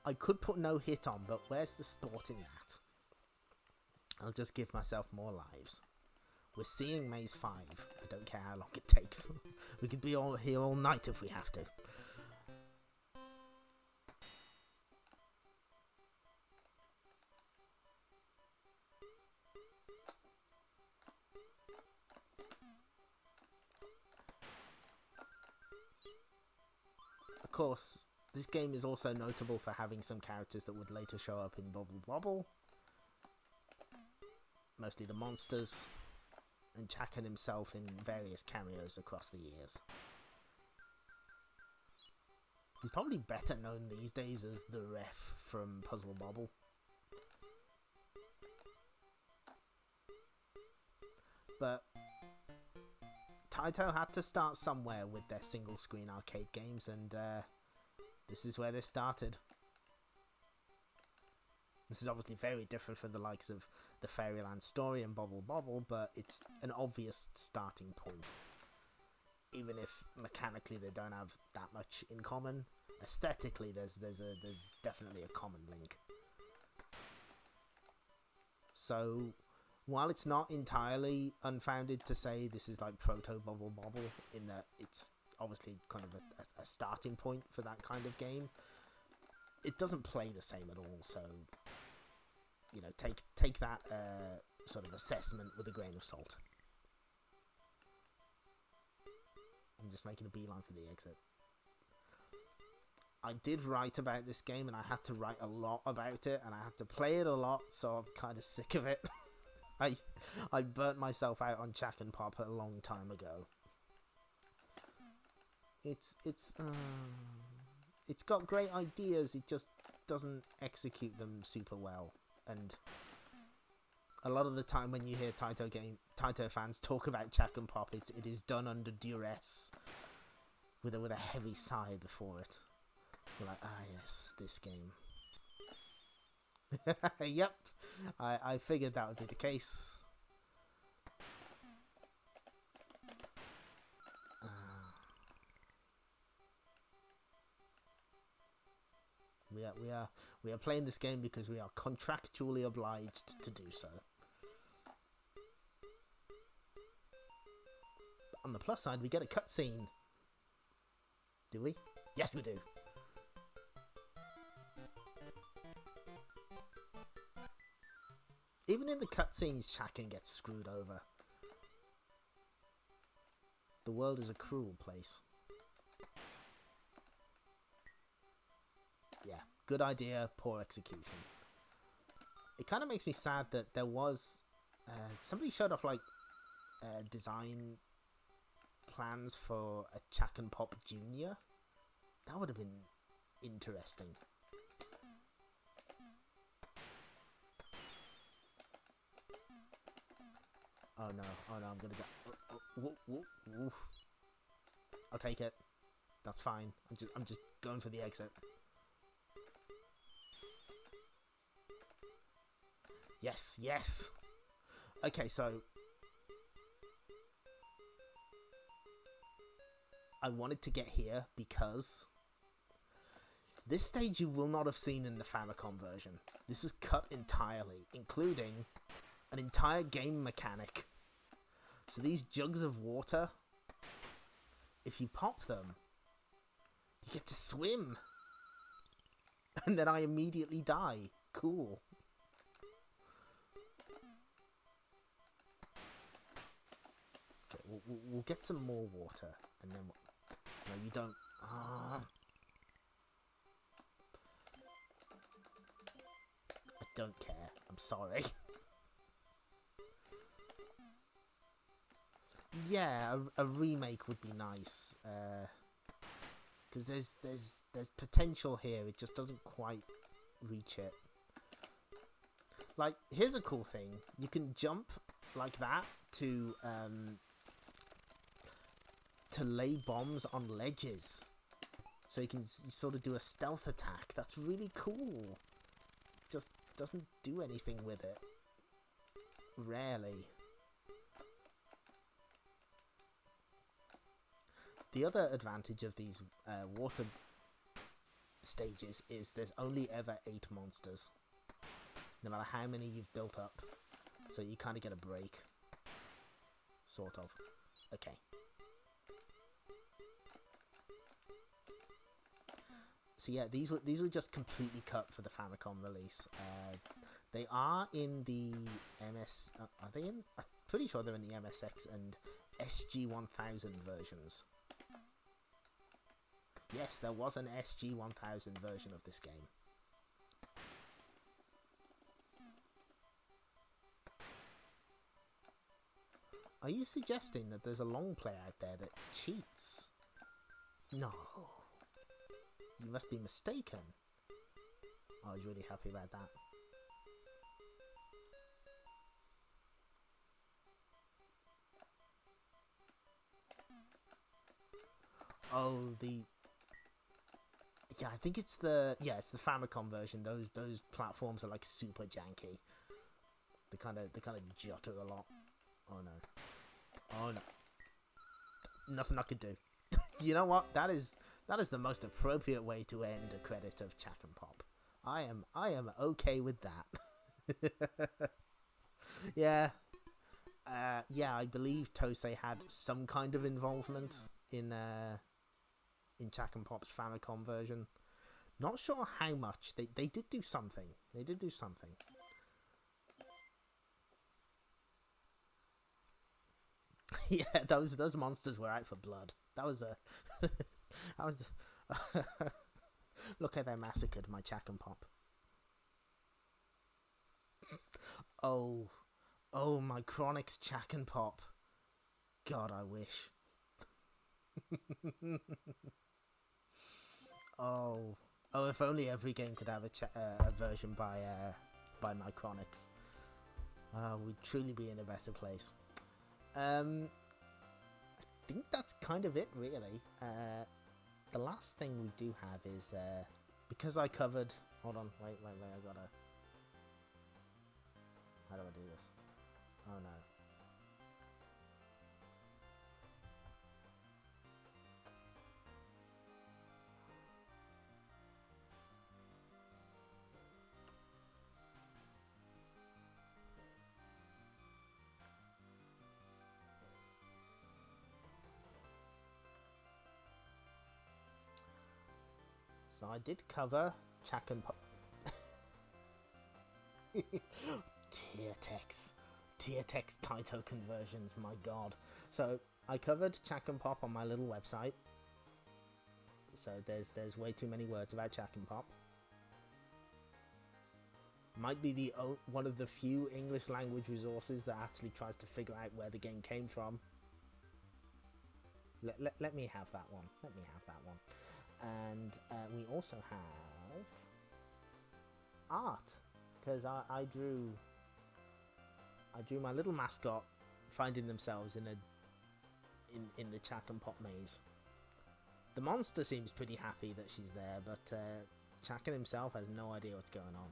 Speaker 1: I could put no hit on, but where's the sport in that? I'll just give myself more lives. We're seeing Maze 5. I don't care how long it takes. We could be all here all night if we have to. Of course, this game is also notable for having some characters that would later show up in Bubble Bobble. Mostly the monsters, and Chack'n himself in various cameos across the years. He's probably better known these days as the ref from Puzzle Bobble. But Taito had to start somewhere with their single-screen arcade games, and this is where they started. This is obviously very different from the likes of the Fairyland Story and Bobble Bobble, but it's an obvious starting point. Even if mechanically they don't have that much in common, aesthetically there's definitely a common link. So, while it's not entirely unfounded to say this is like proto Bubble Bobble, in that it's obviously kind of a starting point for that kind of game, it doesn't play the same at all. So, take that sort of assessment with a grain of salt. I'm just making a beeline for the exit. I did write about this game, and I had to write a lot about it, and I had to play it a lot, so I'm kind of sick of it. I burnt myself out on Chack'n Pop a long time ago. It's got great ideas, it just doesn't execute them super well. And a lot of the time when you hear Taito fans talk about Chack'n Pop, it is done under duress, with a heavy sigh before it. We're like, yes, this game. Yep, I figured that would be the case. We are playing this game because we are contractually obliged to do so. But on the plus side, we get a cutscene. Do we? Yes, we do. Even in the cutscenes, Chack'n gets screwed over. The world is a cruel place. Yeah, good idea, poor execution. It kind of makes me sad that there was... somebody showed off, like, design plans for a Chack'n Pop Jr. That would have been interesting. Oh no, I'm gonna go. Oof. I'll take it. That's fine. I'm just going for the exit. Yes, yes. Okay, so I wanted to get here because this stage you will not have seen in the Famicom version. This was cut entirely, including an entire game mechanic. So these jugs of water, if you pop them, you get to swim. And then I immediately die. Cool. Okay, we'll get some more water, and then no, you don't. I don't care. I'm sorry. Yeah, a remake would be nice. Because there's potential here. It just doesn't quite reach it. Like, here's a cool thing. You can jump like that to lay bombs on ledges. So you can sort of do a stealth attack. That's really cool. It just doesn't do anything with it. Rarely. The other advantage of these water stages is there's only ever 8 monsters. No matter how many you've built up. So you kind of get a break. Sort of. Okay. So yeah, these were just completely cut for the Famicom release. They are in the MS... are they in? I'm pretty sure they're in the MSX and SG-1000 versions. Yes, there was an SG-1000 version of this game. Are you suggesting that there's a long play out there that cheats? No. You must be mistaken. I was really happy about that. Oh, yeah, I think it's the it's the Famicom version. Those platforms are like super janky. They kind of jutter a lot. Oh no. Oh no. Nothing I could do. You know what? That is the most appropriate way to end a credit of Chack'n Pop. I am okay with that. Yeah. Yeah, I believe Tosei had some kind of involvement in Chack'n Pop's Famicom version. Not sure how much. They did do something. They did do something. Yeah, those monsters were out for blood. That was a that was the look how they massacred my Chack'n Pop. Oh my Chronix Chack'n Pop. God, I wish. Oh, if only every game could have a version by Micronix. We'd truly be in a better place. I think that's kind of it, really. The last thing we do have is, because I covered... Hold on, wait, I gotta... How do I do this? Oh no. So I did cover Chack'n Pop. tier text Taito conversions, my god. So I covered Chack'n Pop on my little website. So there's way too many words about Chack'n Pop. Might be the one of the few English language resources that actually tries to figure out where the game came from. Let me have that one. Let me have that one. And we also have art, because I drew my little mascot finding themselves in the Chack'n Pop maze. The monster seems pretty happy that she's there, but Chack'n himself has no idea what's going on.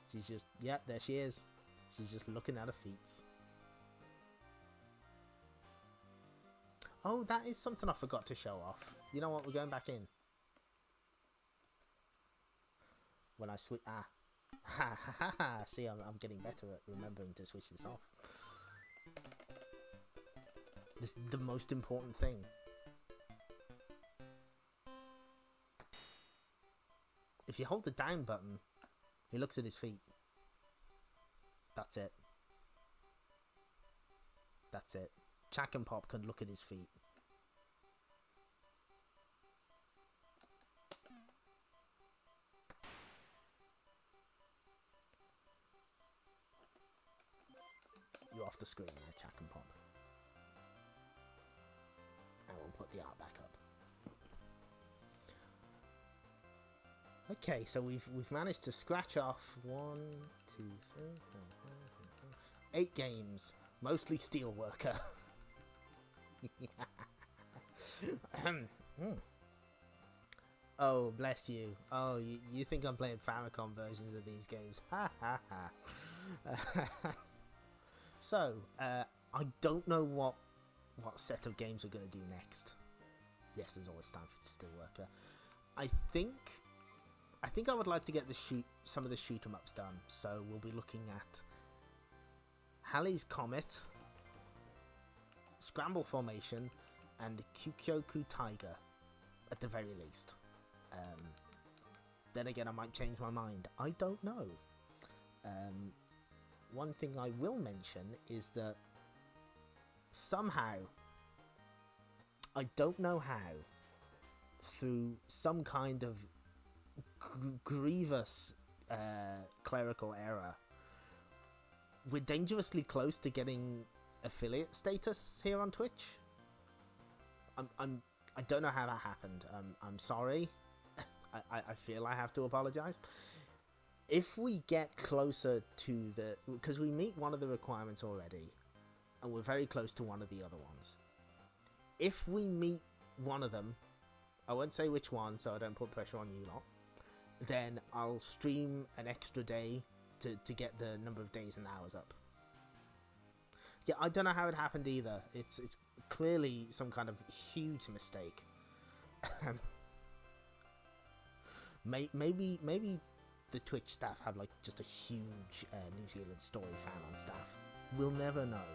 Speaker 1: She's just, yeah, there she is. She's just looking at her feet. Oh, that is something I forgot to show off. You know what? We're going back in. When I switch... Ah. Ha ha ha ha. See, I'm getting better at remembering to switch this off. This is the most important thing. If you hold the down button, he looks at his feet. That's it. That's it. Chack'n Pop can look at his feet. You're off the screen now, Chack'n Pop. And we'll put the art back up. Okay, so we've managed to scratch off 1, 2, 3, 4, 5, 6, 7, 8 games, mostly Steelworker. Oh, bless you. Oh, you think I'm playing Famicom versions of these games? Ha ha ha. So, I don't know what set of games we're going to do next. Yes, there's always time for Steelworker. I think I would like to get some of the shoot 'em ups done. So we'll be looking at Halley's Comet, Scramble Formation, and Kukyoku Tiger, at the very least. Then again, I might change my mind. I don't know. One thing I will mention is that somehow, I don't know how, through some kind of grievous clerical error, we're dangerously close to getting affiliate status here on Twitch. I don't know how that happened. I'm sorry. I feel I have to apologize. If we get closer to because we meet one of the requirements already, and we're very close to one of the other ones. If we meet one of them, I won't say which one so I don't put pressure on you lot, then I'll stream an extra day to get the number of days and hours up. Yeah, I don't know how it happened either. It's clearly some kind of huge mistake. Maybe the Twitch staff have like just a huge New Zealand story fan on staff. We'll never know.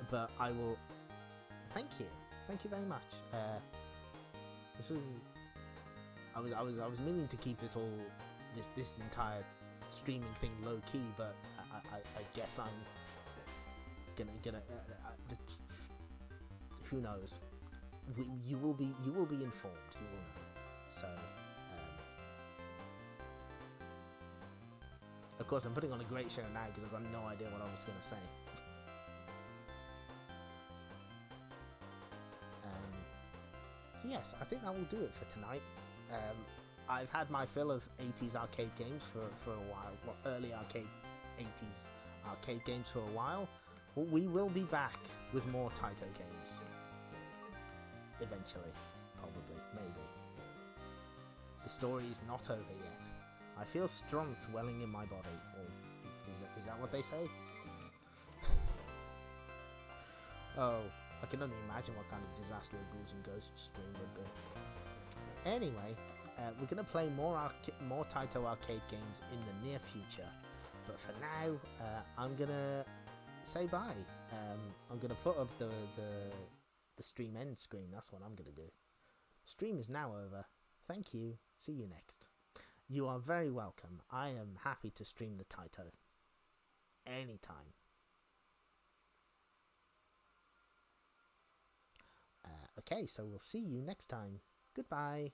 Speaker 1: But I will. Thank you very much. This was. I was meaning to keep this entire streaming thing low key, but I guess I'm gonna who knows? You will be informed. You will know. So, of course, I'm putting on a great show now because I've got no idea what I was gonna say. So yes, I think that will do it for tonight. I've had my fill of 80s arcade games for a while. Well, early 80s arcade games for a while. But we will be back with more Taito games. Eventually. Probably. Maybe. The story is not over yet. I feel strength welling in my body. Or is that what they say? Oh, I can only imagine what kind of disaster a Ghouls and Ghosts stream would be. Anyway, we're going to play more Taito arcade games in the near future. But for now, I'm going to say bye. I'm going to put up the stream end screen. That's what I'm going to do. Stream is now over. Thank you. See you next. You are very welcome. I am happy to stream the Taito. Anytime. Okay, so we'll see you next time. Goodbye.